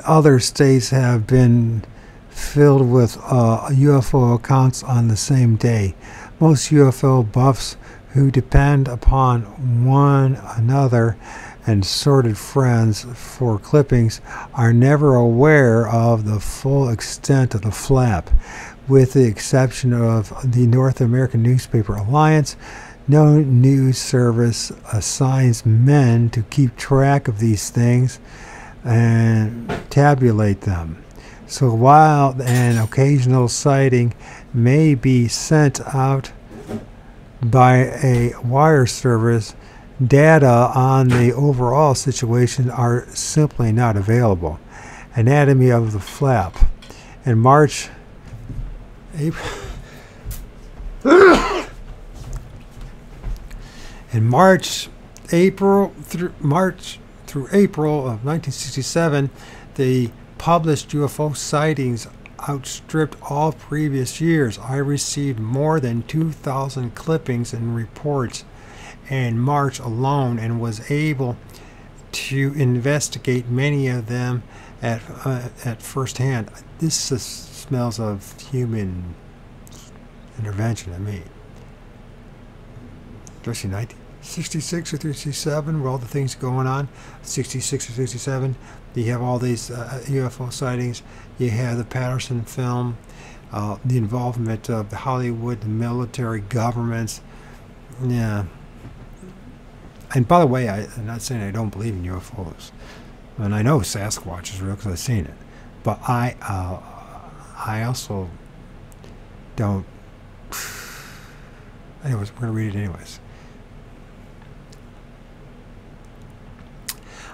other states have been filled with UFO accounts on the same day. Most UFO buffs who depend upon one another and sorted friends for clippings are never aware of the full extent of the flap. With the exception of the North American Newspaper Alliance, no news service assigns men to keep track of these things and tabulate them. So while an occasional sighting may be sent out by a wire service, data on the overall situation are simply not available. Anatomy of the flap. In March, April, through April of 1967, the published UFO sightings outstripped all previous years. I received more than 2,000 clippings and reports in March alone and was able to investigate many of them at first hand. This smells of human intervention to me. Especially 1966 or 67, where all the things going on. 66 or 67, you have all these UFO sightings. You have the Patterson film, the involvement of the Hollywood, the military, governments. Yeah. And by the way, I'm not saying I don't believe in UFOs. And I know Sasquatch is real because I've seen it. But I also don't. Anyways, we're going to read it anyways.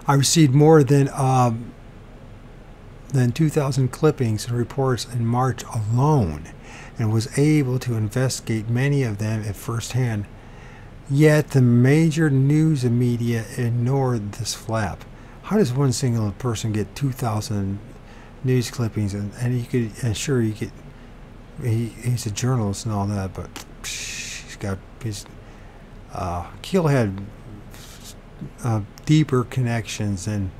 I received more than 2,000 clippings and reports in March alone and was able to investigate many of them at first hand. Yet the major news media ignored this flap. How does one single person get 2,000 news clippings and you could, and sure you get, he's a journalist and all that, but Keel had deeper connections than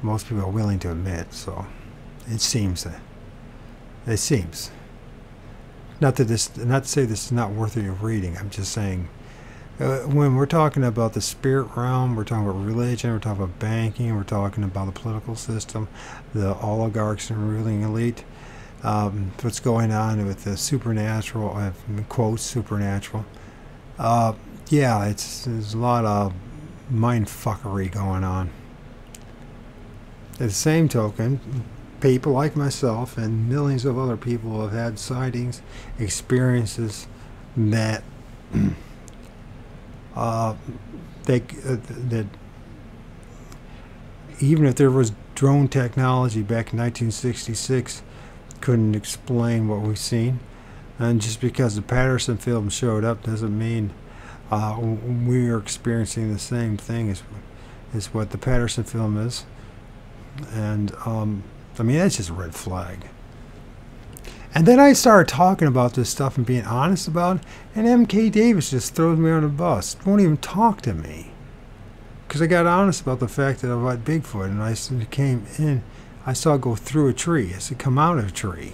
most people are willing to admit. So it seems not to say this is not worthy of reading. I'm just saying when we're talking about the spirit realm, we're talking about religion, we're talking about banking, we're talking about the political system, the oligarchs and ruling elite, what's going on with the supernatural, quotes supernatural. Yeah, there's a lot of mind fuckery going on. At the same token, people like myself and millions of other people have had sightings, experiences that that even if there was drone technology back in 1966, couldn't explain what we've seen. And just because the Patterson film showed up doesn't mean we are experiencing the same thing as what the Patterson film is. And I mean, that's just a red flag. And then I started talking about this stuff and being honest about it, and MK Davis just throws me on the bus. Won't even talk to me. Because I got honest about the fact that about Bigfoot, and I came in, I saw it go through a tree. I said, come out of a tree.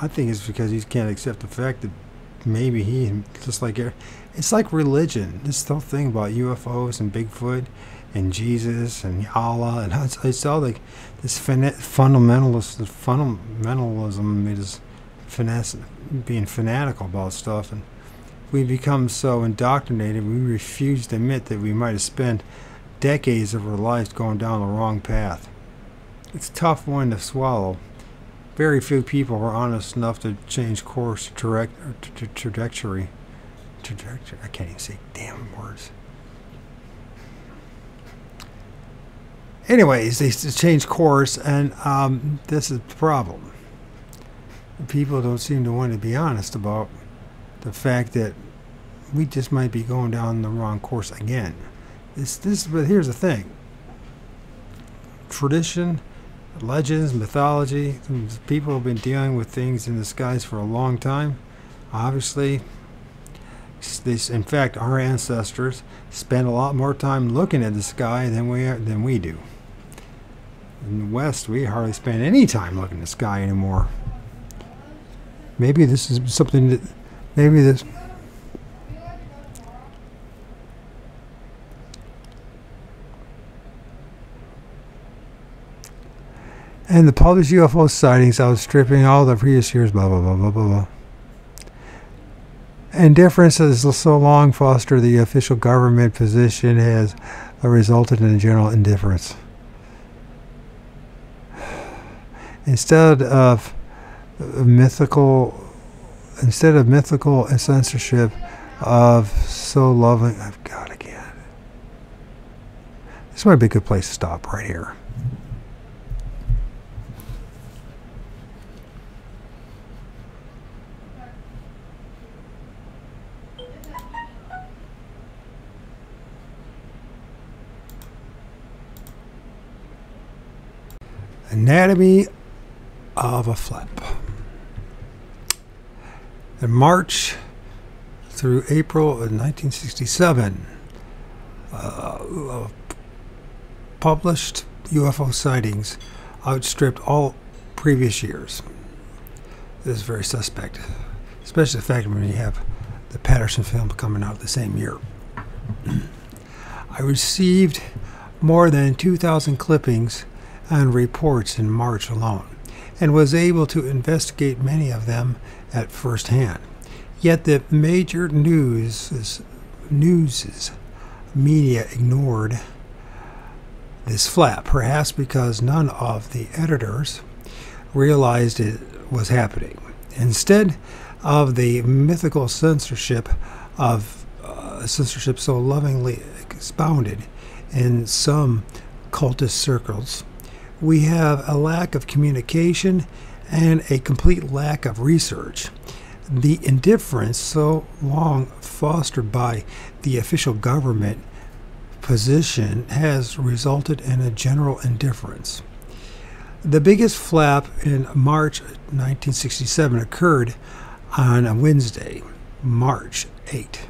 I think it's because he can't accept the fact that maybe he, just like, it's like religion. This whole thing about UFOs and Bigfoot and Jesus and Allah, and it's all like this fundamentalism is being fanatical about stuff, and we become so indoctrinated we refuse to admit that we might have spent decades of our lives going down the wrong path. It's a tough one to swallow. Very few people are honest enough to change course, trajectory. I can't even say damn words. Anyways, they change course, and this is the problem. People don't seem to want to be honest about the fact that we just might be going down the wrong course again. But here's the thing. Tradition, legends, mythology, people have been dealing with things in the skies for a long time. Obviously, in fact, our ancestors spent a lot more time looking at the sky than we do. In the West, we hardly spend any time looking at the sky anymore. Maybe this is something that, maybe this, and the published UFO sightings outstripping all the previous years, blah, blah, blah, blah, blah, blah. Indifference has so long fostered the official government position has resulted in a general indifference. Instead of mythical censorship of so loving, I've got again. This might be a good place to stop right here. Anatomy of a flap. In March through April of 1967, published UFO sightings outstripped all previous years. This is very suspect, especially the fact when you have the Patterson film coming out the same year. I received more than 2,000 clippings and reports in March alone, and was able to investigate many of them at first hand. Yet the major news media ignored this flap, perhaps because none of the editors realized it was happening. Instead of the mythical censorship so lovingly expounded in some cultist circles, we have a lack of communication and a complete lack of research. The indifference so long fostered by the official government position has resulted in a general indifference. The biggest flap in March 1967 occurred on a Wednesday, March 8.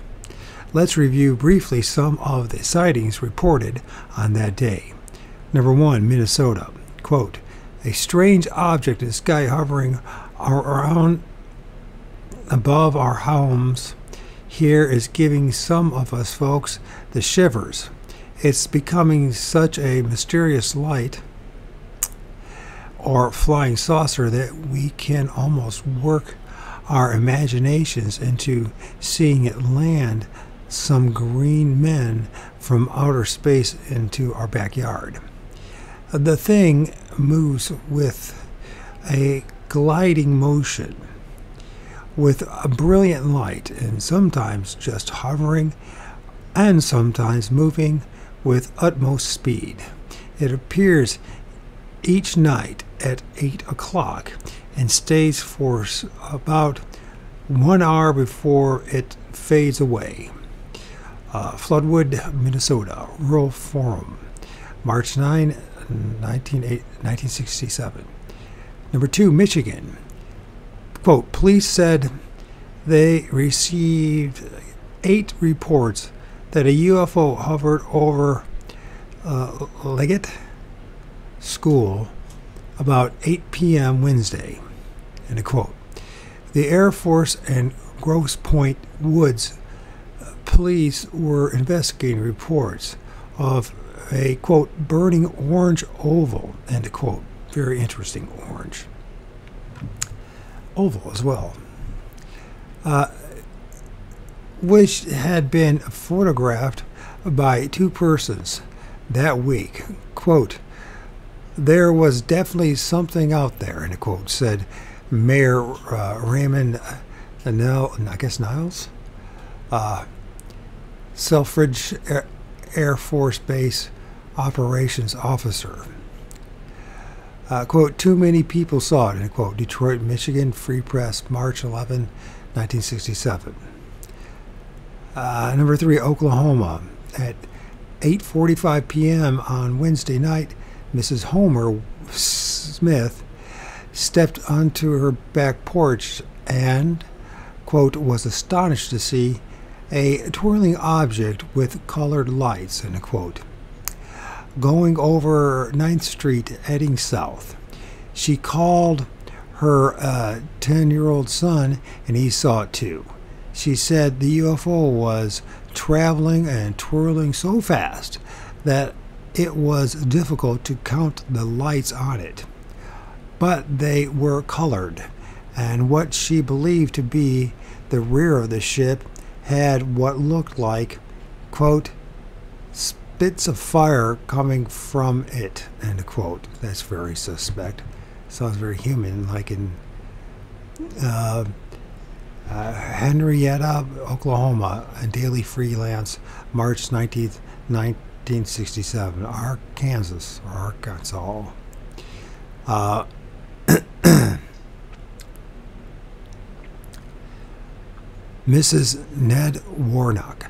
Let's review briefly some of the sightings reported on that day. Number 1, Minnesota. Quote, a strange object in the sky hovering around above our homes here is giving some of us folks the shivers. It's becoming such a mysterious light or flying saucer that we can almost work our imaginations into seeing it land some green men from outer space into our backyard. The thing moves with a gliding motion, with a brilliant light, and sometimes just hovering, and sometimes moving with utmost speed. It appears each night at 8 o'clock and stays for about 1 hour before it fades away. Floodwood, Minnesota, Rural Forum, March 9, 1967. Number 2, Michigan. Quote, police said they received 8 reports that a UFO hovered over Leggett School about 8 p.m. Wednesday. End of quote. The Air Force and Grosse Pointe Woods police were investigating reports of a, quote, burning orange oval, end of quote. Very interesting, orange. Oval as well. Which had been photographed by 2 persons that week. Quote, there was definitely something out there, end of quote, said Mayor Raymond Niles, Selfridge Air Force Base operations officer. Quote, too many people saw it, end quote. Detroit, Michigan, Free Press, March 11, 1967. Number 3, Oklahoma. At 8:45 p.m. on Wednesday night, Mrs. Homer Smith stepped onto her back porch and, quote, was astonished to see a twirling object with colored lights, end quote, going over 9th Street, heading south. She called her 10-year-old son, and he saw it too. She said the UFO was traveling and twirling so fast that it was difficult to count the lights on it. But they were colored, and what she believed to be the rear of the ship had what looked like, quote, spits of fire coming from it, end quote. That's very suspect. Sounds very human, like in Henrietta, Oklahoma, a daily freelance, March 19th, 1967, Arkansas. Mrs. Ned Warnock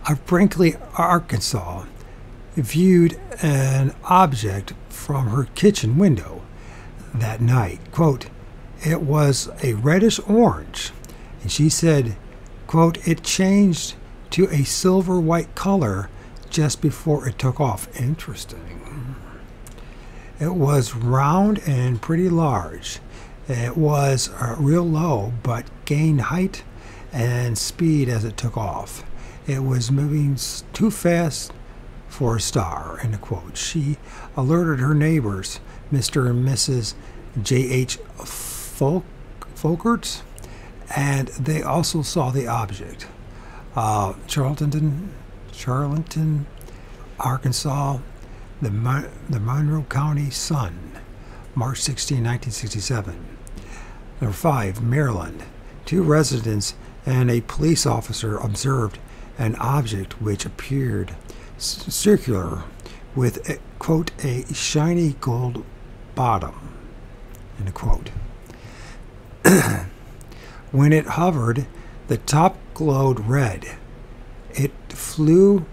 of Brinkley, Arkansas, viewed an object from her kitchen window that night. Quote, it was a reddish orange, and she said, quote, it changed to a silver white color just before it took off. Interesting. It was round and pretty large. It was real low, but gained height and speed as it took off. It was moving too fast for a star, end quote. She alerted her neighbors, Mr. and Mrs. J.H. Folkerts, and they also saw the object. Charlton, Arkansas, the Monroe County Sun, March 16, 1967. Number 5, Maryland. 2 residents and a police officer observed an object which appeared circular with, a, quote, a shiny gold bottom, end quote. When it hovered, the top glowed red. It flew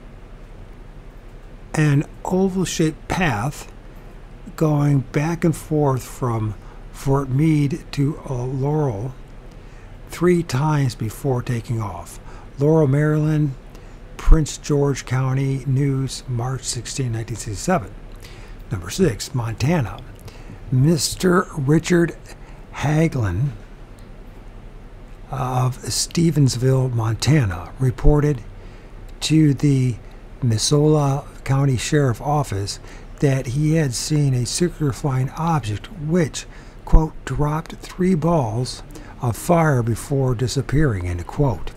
an oval-shaped path going back and forth from Fort Meade to Laurel 3 times before taking off. Laurel, Maryland, Prince George County News, March 16, 1967. Number 6, Montana. Mr. Richard Hagelin of Stevensville, Montana, reported to the Missoula County Sheriff Office that he had seen a circular flying object which, quote, dropped 3 balls of fire before disappearing, end quote.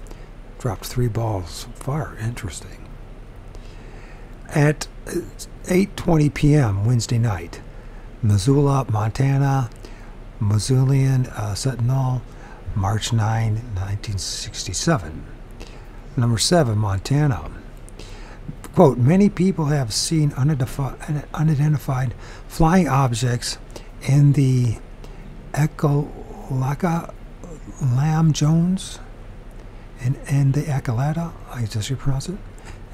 Dropped 3 balls of fire. Interesting. At 8:20 p.m. Wednesday night, Missoula, Montana, Missoulian Sentinel, March 9, 1967. Number 7, Montana. Quote, many people have seen unidentified flying objects in the Echolaka Lamb Jones and the Echolata, I guess you pronounce it,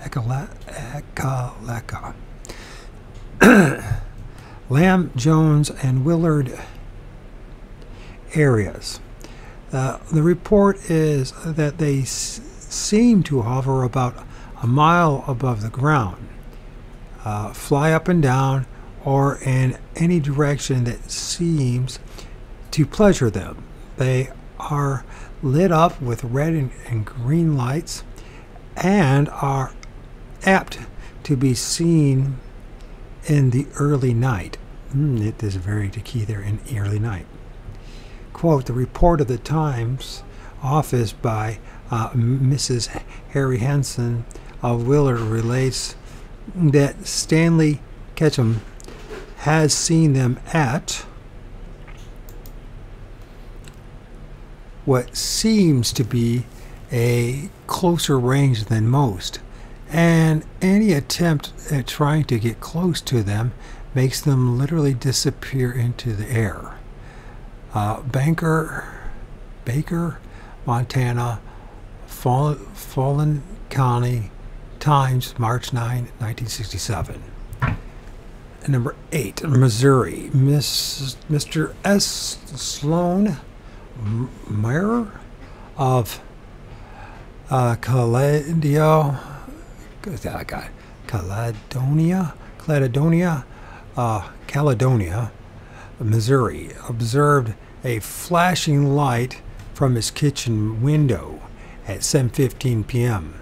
Echolaka. Lamb Jones and Willard areas. The report is that they seem to hover about a mile above the ground, fly up and down, or in any direction that seems to pleasure them. They are lit up with red and green lights and are apt to be seen in the early night. It is very key there, in early night. Quote, the report of the Times office by Mrs. Harry Henson of Willard relates that Stanley Ketchum has seen them at what seems to be a closer range than most, and any attempt at trying to get close to them makes them literally disappear into the air. Baker, Montana, Fallen County Times, March 9, 1967. And number 8, Missouri. Mr. S. Sloan Meyer of Caledonia, Caledonia, Missouri, observed a flashing light from his kitchen window at 7:15 p.m.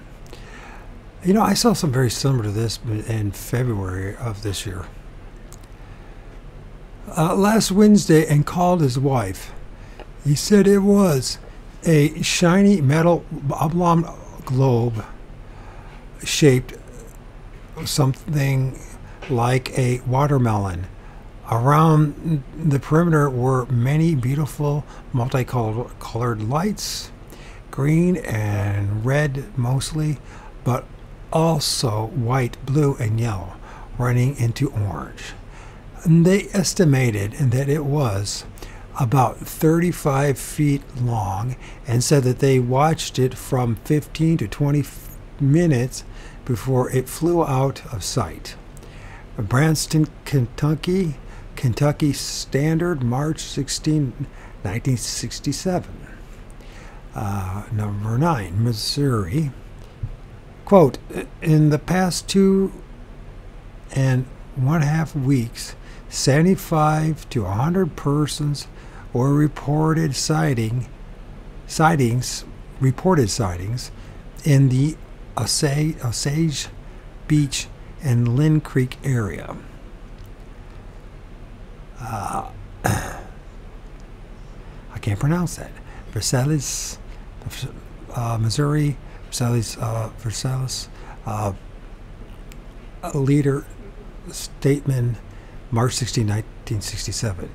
You know, I saw something very similar to this in February of this year. Last Wednesday, and called his wife. He said it was a shiny metal oblong globe shaped something like a watermelon. Around the perimeter were many beautiful multicolored lights, green and red mostly, but also white, blue, and yellow, running into orange. And they estimated that it was about 35 feet long and said that they watched it from 15 to 20 minutes before it flew out of sight. Branson, Kentucky Standard, March 16, 1967. Number 9, Missouri. Quote, in the past 2.5 weeks, 75 to 100 persons were reported sightings in the Osage Beach and Lynn Creek area. I can't pronounce that. Versailles, Missouri, Versailles, leader statement, March 16, 1967.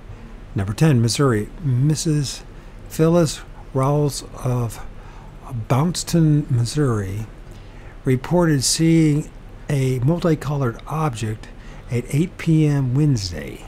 Number 10, Missouri. Mrs. Phyllis Rawls of Bouncton, Missouri, reported seeing a multicolored object at 8 p.m. Wednesday.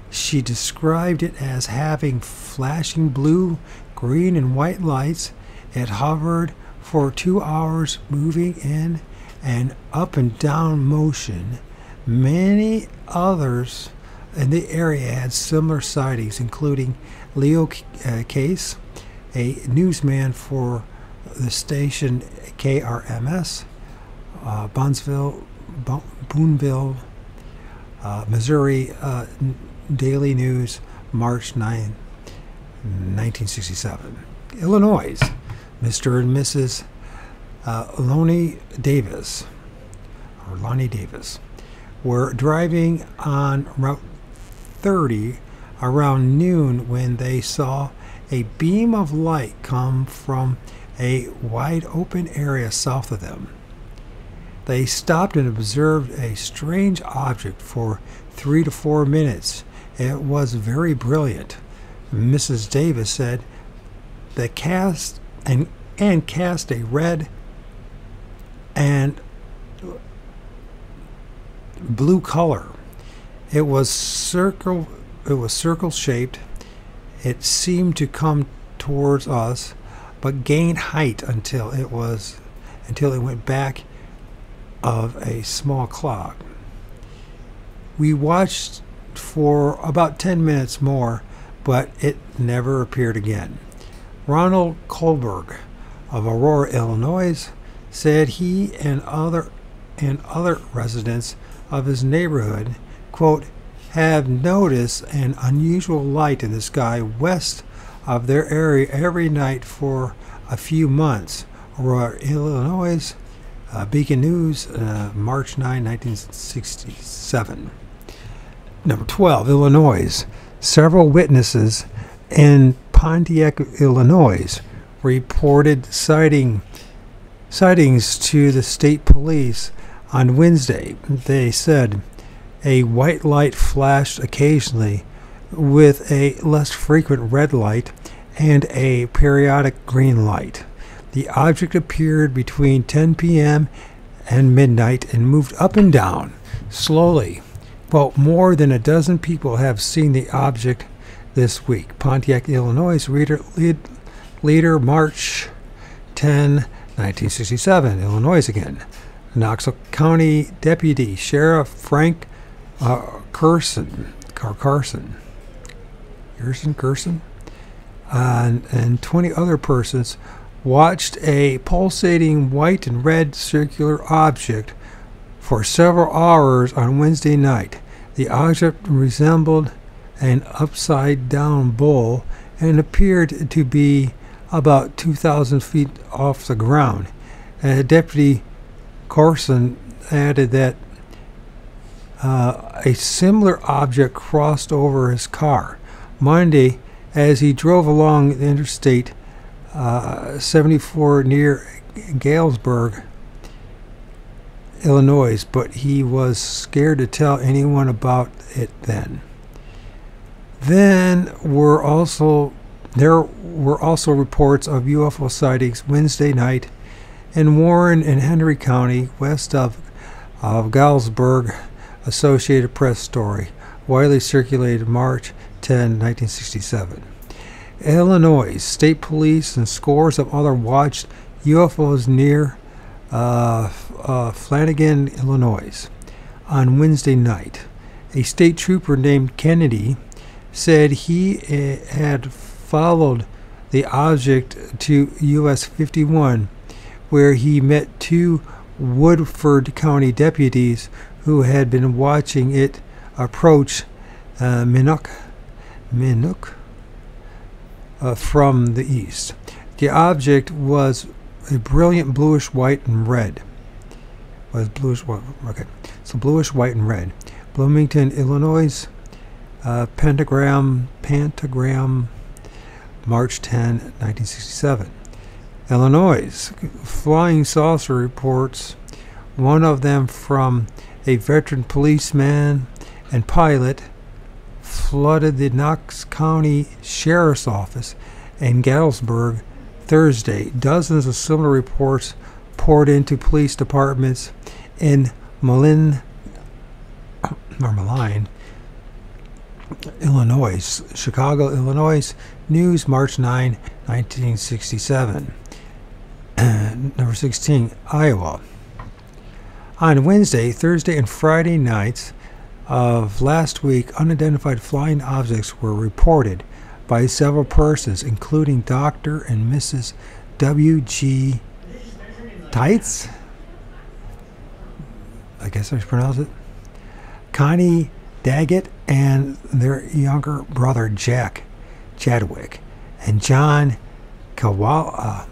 She described it as having flashing blue, green, and white lights. It hovered for 2 hours, moving in an up and down motion. Many others in the area had similar sightings, including Leo Case, a newsman for the station KRMS, Boonville, Missouri Daily News, March 9, 1967. Illinois, Mr. and Mrs. Lonnie Davis were driving on Route 30 around noon when they saw a beam of light come from a wide open area south of them. They stopped and observed a strange object for 3 to 4 minutes. It was very brilliant. Mrs. Davis said that cast a red and blue color. It was circle shaped. It seemed to come towards us, but gained height until it went back of a small cloud. We watched for about 10 minutes more, but it never appeared again. Ronald Kohlberg of Aurora, Illinois, said he and other residents of his neighborhood, quote, have noticed an unusual light in the sky west of their area every night for a few months. Aurora, Illinois, Beacon News, March 9, 1967. Number 12, Illinois. Several witnesses in Pontiac, Illinois, reported sightings to the state police on Wednesday. They said a white light flashed occasionally with a less frequent red light and a periodic green light. The object appeared between 10 p.m. and midnight and moved up and down slowly. Well, more than a dozen people have seen the object this week. Pontiac, Illinois, leader March 10, 1967. Illinois again. Knoxville County Deputy Sheriff Frank Carson, and 20 other persons watched a pulsating white and red circular object for several hours on Wednesday night. The object resembled an upside-down bowl and appeared to be about 2,000 feet off the ground. Deputy Corson added that a similar object crossed over his car Monday as he drove along the Interstate 74 near Galesburg, Illinois, but he was scared to tell anyone about it then. There were also reports of UFO sightings Wednesday night in Warren and Henry County, west of Galesburg. Associated Press story, widely circulated March 10, 1967. Illinois State Police and scores of others watched UFOs near Flanagan, Illinois. On Wednesday night, a state trooper named Kennedy said he had followed the object to US 51, where he met two Woodford County deputies who had been watching it approach Minnook from the east. The object was a brilliant bluish white and red. Bluish white and red. Bloomington, Illinois, pentagram, March 10, 1967. Illinois, flying saucer reports, one of them from a veteran policeman and pilot, flooded the Knox County Sheriff's Office in Galesburg Thursday. Dozens of similar reports poured into police departments in Moline, Illinois. Chicago, Illinois. News, March 9, 1967. Number 16, Iowa. On Wednesday, Thursday, and Friday nights of last week, unidentified flying objects were reported by several persons, including Dr. and Mrs. W.G. Tights, I guess I should pronounce it, Connie Daggett, and their younger brother Jack Chadwick, and John Kawala,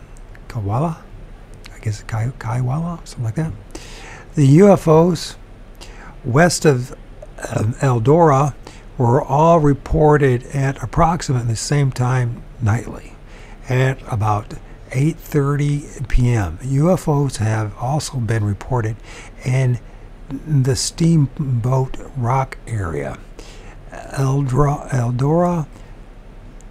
I guess Kaiwala, something like that. The UFOs west of Eldora were all reported at approximately the same time nightly, at about 8:30 p.m. UFOs have also been reported in the Steamboat Rock area. Eldora,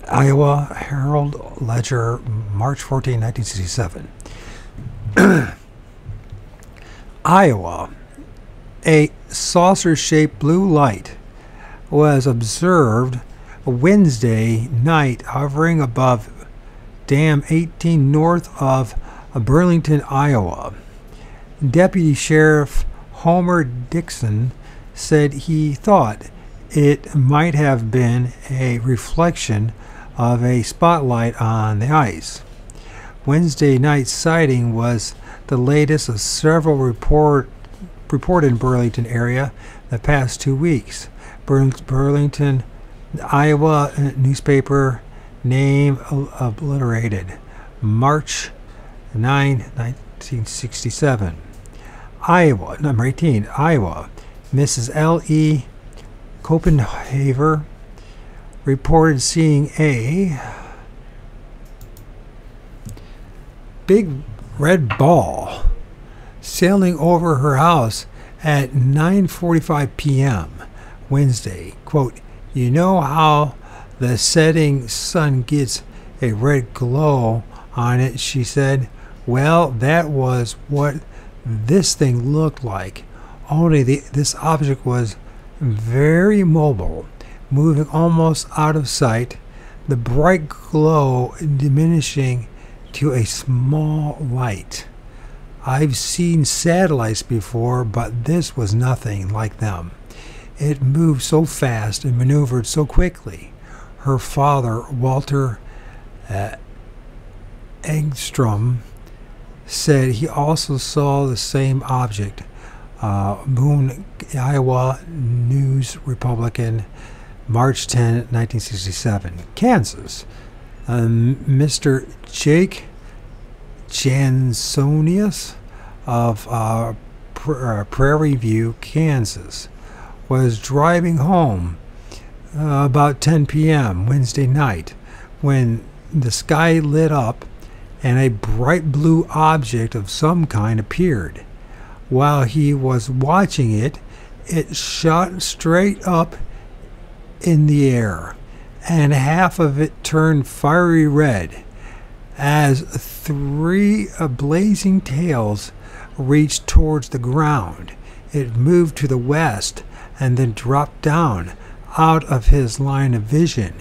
Iowa, Herald Ledger, March 14, 1967. Iowa, a saucer-shaped blue light was observed Wednesday night hovering above Dam 18 north of Burlington, Iowa. Deputy Sheriff Homer Dixon said he thought it might have been a reflection of a spotlight on the ice. Wednesday night's sighting was the latest of several reported in Burlington area the past 2 weeks. Burlington, Iowa newspaper name obliterated. March 9, 1967. Iowa, number 18, Iowa. Mrs. L.E. Copenhaver reported seeing a big red ball sailing over her house at 9:45 p.m. Wednesday. Quote, "You know how the setting sun gets a red glow on it," she said. "Well, that was what this thing looked like. Only this object was very mobile, moving almost out of sight, the bright glow diminishing to a small light. I've seen satellites before, but this was nothing like them. It moved so fast and maneuvered so quickly." Her father, Walter Engstrom, said he also saw the same object Boone, Iowa News Republican, March 10, 1967. Kansas. Mr. Jake Jansonius of Prairie View, Kansas, was driving home about 10 p.m. Wednesday night when the sky lit up and a bright blue object of some kind appeared. While he was watching it, it shot straight up in the air, and half of it turned fiery red as three blazing tails reached towards the ground. It moved to the west and then dropped down out of his line of vision.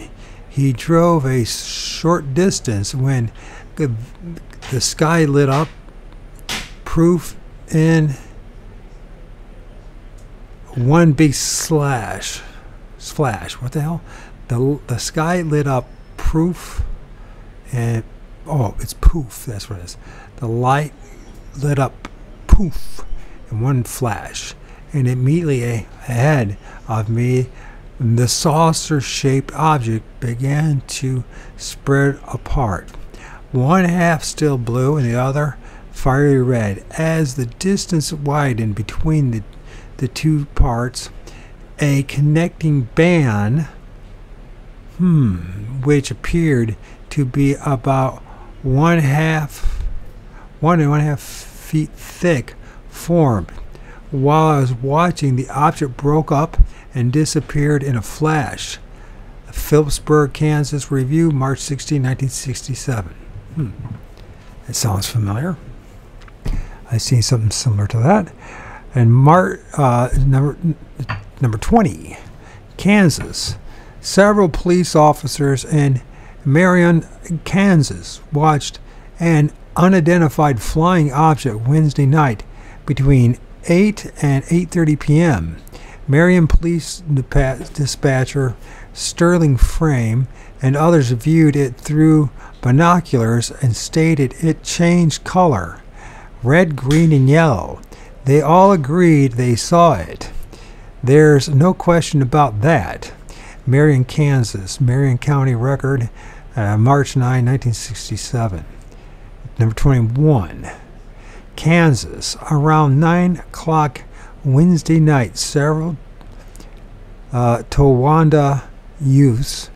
He drove a short distance when the sky lit up, proof in one big splash. What the hell? The sky lit up, proof, and it's poof. That's what it is. The light lit up, poof, in one flash, and immediately ahead of me, the saucer-shaped object began to spread apart. One half still blue and the other fiery red. As the distance widened between the two parts, a connecting band, which appeared to be about 1.5 feet thick, formed. While I was watching, the object broke up and disappeared in a flash. Phillipsburg, Kansas Review, March 16, 1967. It sounds familiar. I've seen something similar to that. And number 20, Kansas. Several police officers in Marion, Kansas, watched an unidentified flying object Wednesday night between 8 and 8:30 p.m. Marion Police Dispatcher Sterling Frame and others viewed it through binoculars and stated it changed color, red, green, and yellow. They all agreed they saw it. There's no question about that. Marion, Kansas, Marion County Record, March 9, 1967. Number 21, Kansas. Around 9 o'clock Wednesday night, several Towanda youths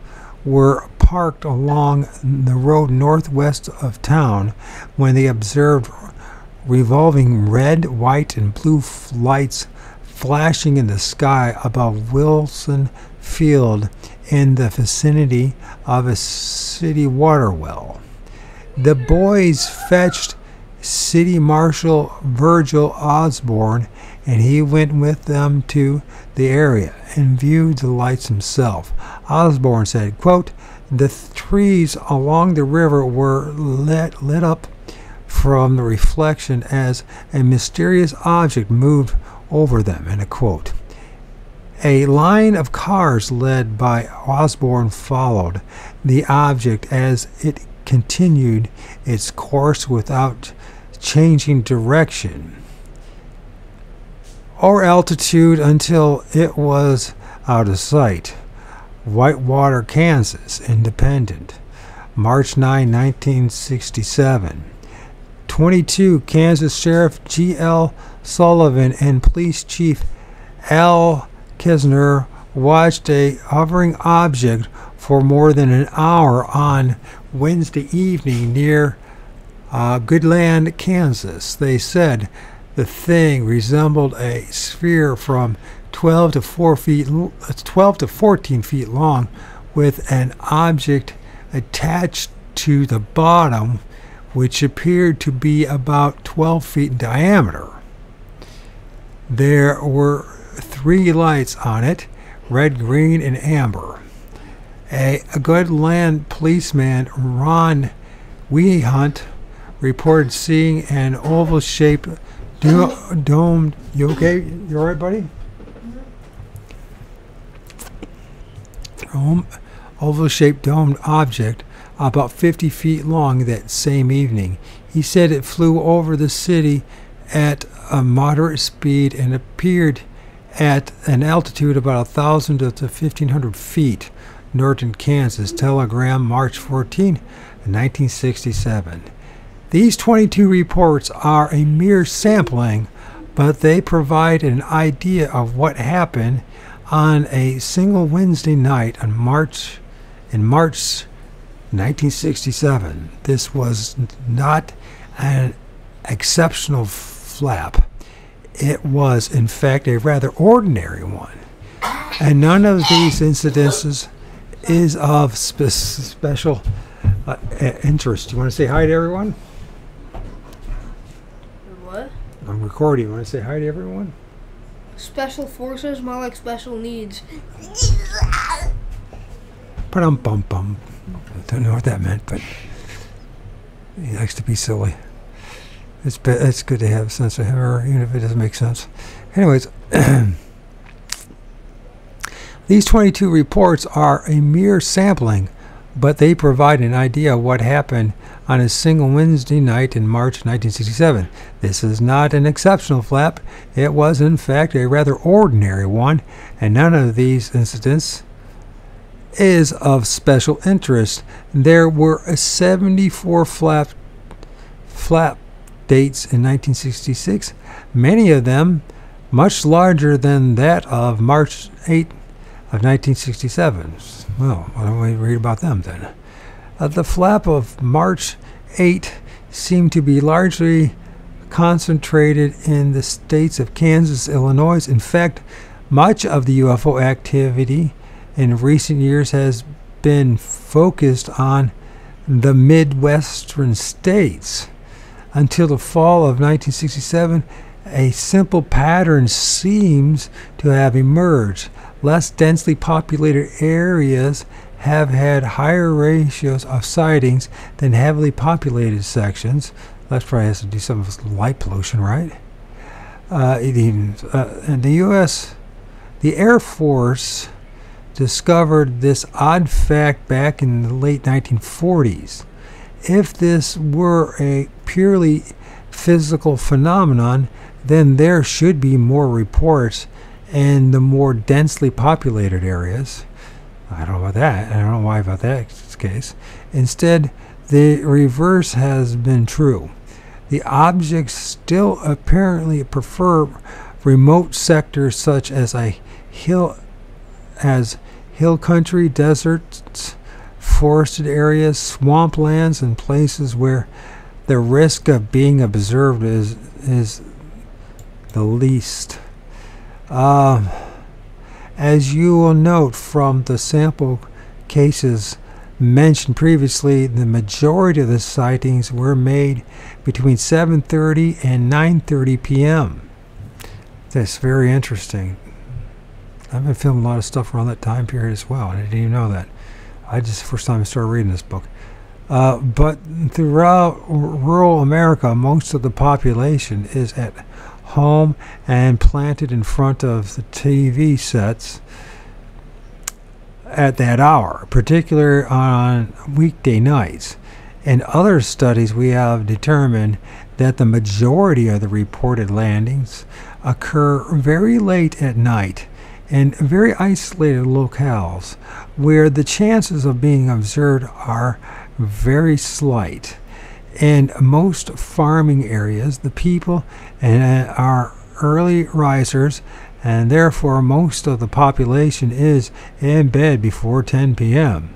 were parked along the road northwest of town when they observed revolving red, white, and blue lights flashing in the sky above Wilson Field in the vicinity of a city water well. The boys fetched City Marshal Virgil Osborne, and he went with them to the area and viewed the lights himself. Osborne said, quote, "The trees along the river were lit up from the reflection as a mysterious object moved over them," end of quote. A line of cars led by Osborne followed the object as it continued its course without changing direction or altitude until it was out of sight. Whitewater, Kansas Independent, March 9, 1967. 22, Kansas Sheriff G.L. Sullivan and Police Chief Al Kisner watched a hovering object for more than an hour on Wednesday evening near Goodland, Kansas. They said the thing resembled a sphere from 12 to 14 feet long, with an object attached to the bottom which appeared to be about 12 feet in diameter. There were 3 lights on it, red, green, and amber. A Goodland policeman, Ron Weehunt, reported seeing an oval-shaped domed. You okay? You all right, buddy? Oval-shaped domed object about 50 feet long that same evening. He said it flew over the city at a moderate speed and appeared at an altitude about 1,000 to 1,500 feet, northern Kansas. Telegram, March 14, 1967. These 22 reports are a mere sampling, but they provide an idea of what happened on a single Wednesday night in March 1967. This was not an exceptional flap. It was, in fact, a rather ordinary one. And none of these incidences is of special interest. You want to say hi to everyone? What? I'm recording. You want to say hi to everyone? Special forces, more like special needs. Bum. I don't know what that meant, but he likes to be silly. It's good to have a sense of humor, even if it doesn't make sense. Anyways, these 22 reports are a mere sampling, but they provide an idea of what happened on a single Wednesday night in March 1967. This is not an exceptional flap. It was, in fact, a rather ordinary one, and none of these incidents is of special interest. There were 74 flap dates in 1966, many of them much larger than that of March 8 of 1967. Well, why don't we read about them then? The flap of March 8 seemed to be largely concentrated in the states of Kansas, Illinois. In fact, much of the UFO activity in recent years has been focused on the Midwestern states. Until the fall of 1967, a simple pattern seems to have emerged. Less densely populated areas have had higher ratios of sightings than heavily populated sections. That probably has to do something with light pollution, right? In the U.S., the Air Force discovered this odd fact back in the late 1940s. If this were a purely physical phenomenon, then there should be more reports in the more densely populated areas. I don't know about that. I don't know why about that case. Instead, the reverse has been true. The objects still apparently prefer remote sectors such as hill country, deserts, forested areas, swamplands, and places where the risk of being observed is the least. As you will note from the sample cases mentioned previously, the majority of the sightings were made between 7:30 and 9:30 p.m. That's very interesting. I've been filming a lot of stuff around that time period as well, and I didn't even know that. First time I started reading this book. But throughout rural America, most of the population is at home and planted in front of the TV sets at that hour, particularly on weekday nights. In other studies, we have determined that the majority of the reported landings occur very late at night in very isolated locales where the chances of being observed are very slight. In most farming areas, the people are early risers, and therefore most of the population is in bed before 10 p.m.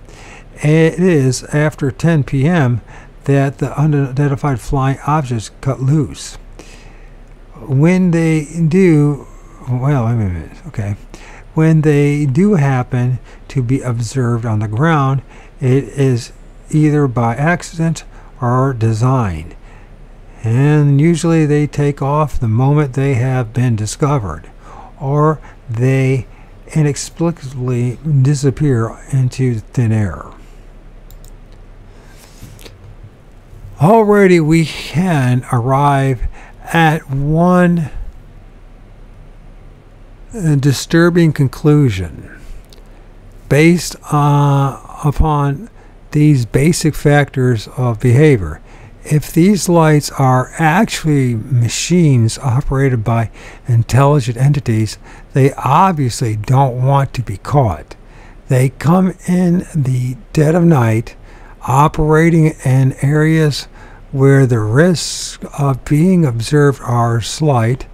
It is after 10 p.m. that the unidentified flying objects cut loose. When they do, when they do happen to be observed on the ground, it is either by accident or design, and usually they take off the moment they have been discovered, or they inexplicably disappear into thin air. Already we can arrive at one disturbing conclusion based upon these basic factors of behavior. If these lights are actually machines operated by intelligent entities, they obviously don't want to be caught. They come in the dead of night, operating in areas where the risks of being observed are slight.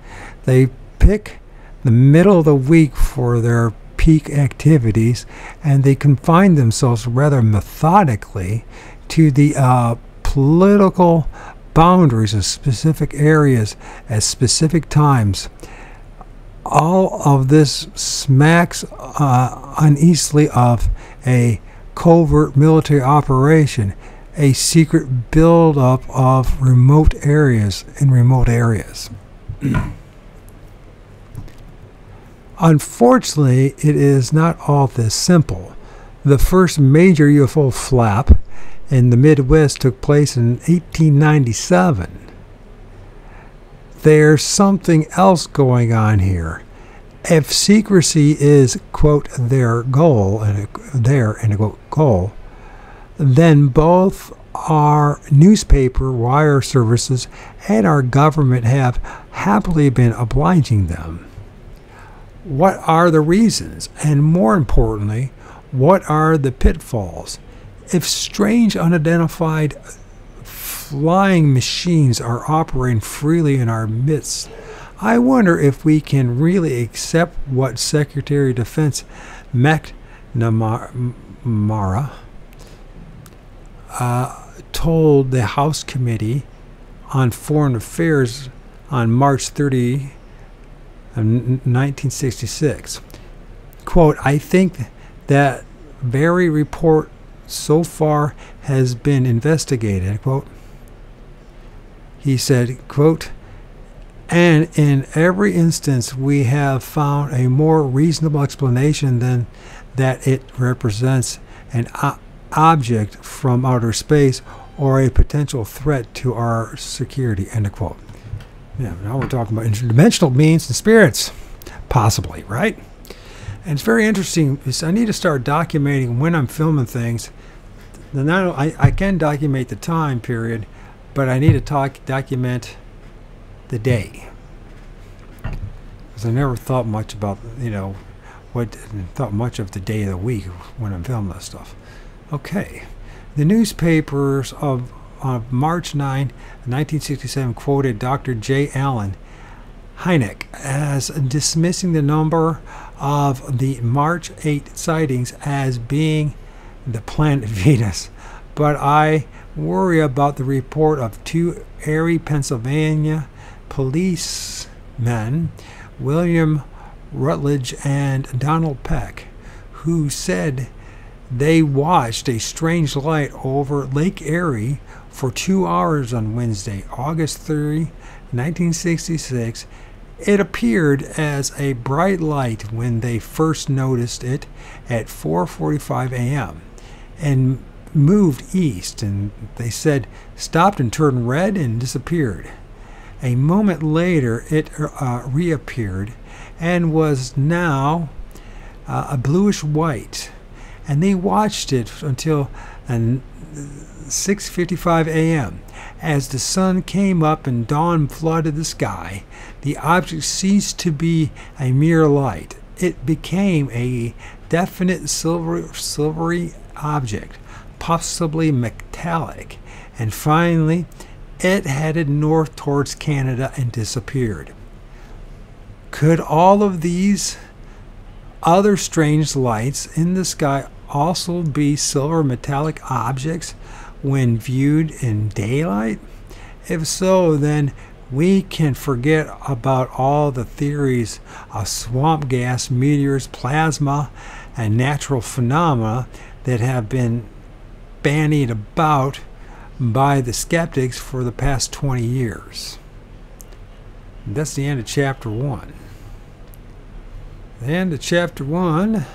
They pick the middle of the week for their peak activities, and they confine themselves rather methodically to the political boundaries of specific areas at specific times. All of this smacks uneasily of a covert military operation, a secret build-up of remote areas in remote areas. Unfortunately, it is not all this simple. The first major UFO flap in the Midwest took place in 1897. There's something else going on here. If secrecy is, quote, their goal, goal, then both our newspaper wire services and our government have happily been obliging them. What are the reasons? And more importantly, what are the pitfalls? If strange unidentified flying machines are operating freely in our midst, I wonder if we can really accept what Secretary of Defense McNamara told the House Committee on Foreign Affairs on March 30, 1966. Quote, I think that very report so far has been investigated, quote. He said, quote, and in every instance we have found a more reasonable explanation than that it represents an object from outer space or a potential threat to our security, end of quote. Yeah, now we're talking about interdimensional beings and spirits, possibly, right? And it's very interesting because I need to start documenting when I'm filming things. I can document the time period, but I need to document the day. Because I never thought much about, thought much of the day of the week when I'm filming this stuff. Okay. The newspapers of March 9, 1967 quoted Dr. J. Allen Hynek as dismissing the number of the March 8 sightings as being the planet Venus. But I worry about the report of two Erie, Pennsylvania policemen, William Rutledge and Donald Peck, who said they watched a strange light over Lake Erie for 2 hours on Wednesday, August 3, 1966. It appeared as a bright light when they first noticed it at 4:45 a.m. and moved east, and they said stopped and turned red and disappeared. A moment later it reappeared and was now a bluish white, and they watched it until 6:55 a.m. As the sun came up and dawn flooded the sky, the object ceased to be a mere light. It became a definite silvery object, possibly metallic, and finally it headed north towards Canada and disappeared. Could all of these other strange lights in the sky also be silver metallic objects when viewed in daylight? If so, then we can forget about all the theories of swamp gas, meteors, plasma, and natural phenomena that have been bandied about by the skeptics for the past 20 years. And that's the end of chapter 1. The end of chapter 1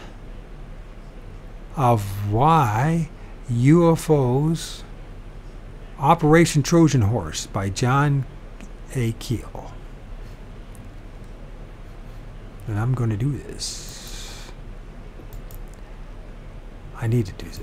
of why UFOs, Operation Trojan Horse by John A. Keel. And I'm going to do this. I need to do this.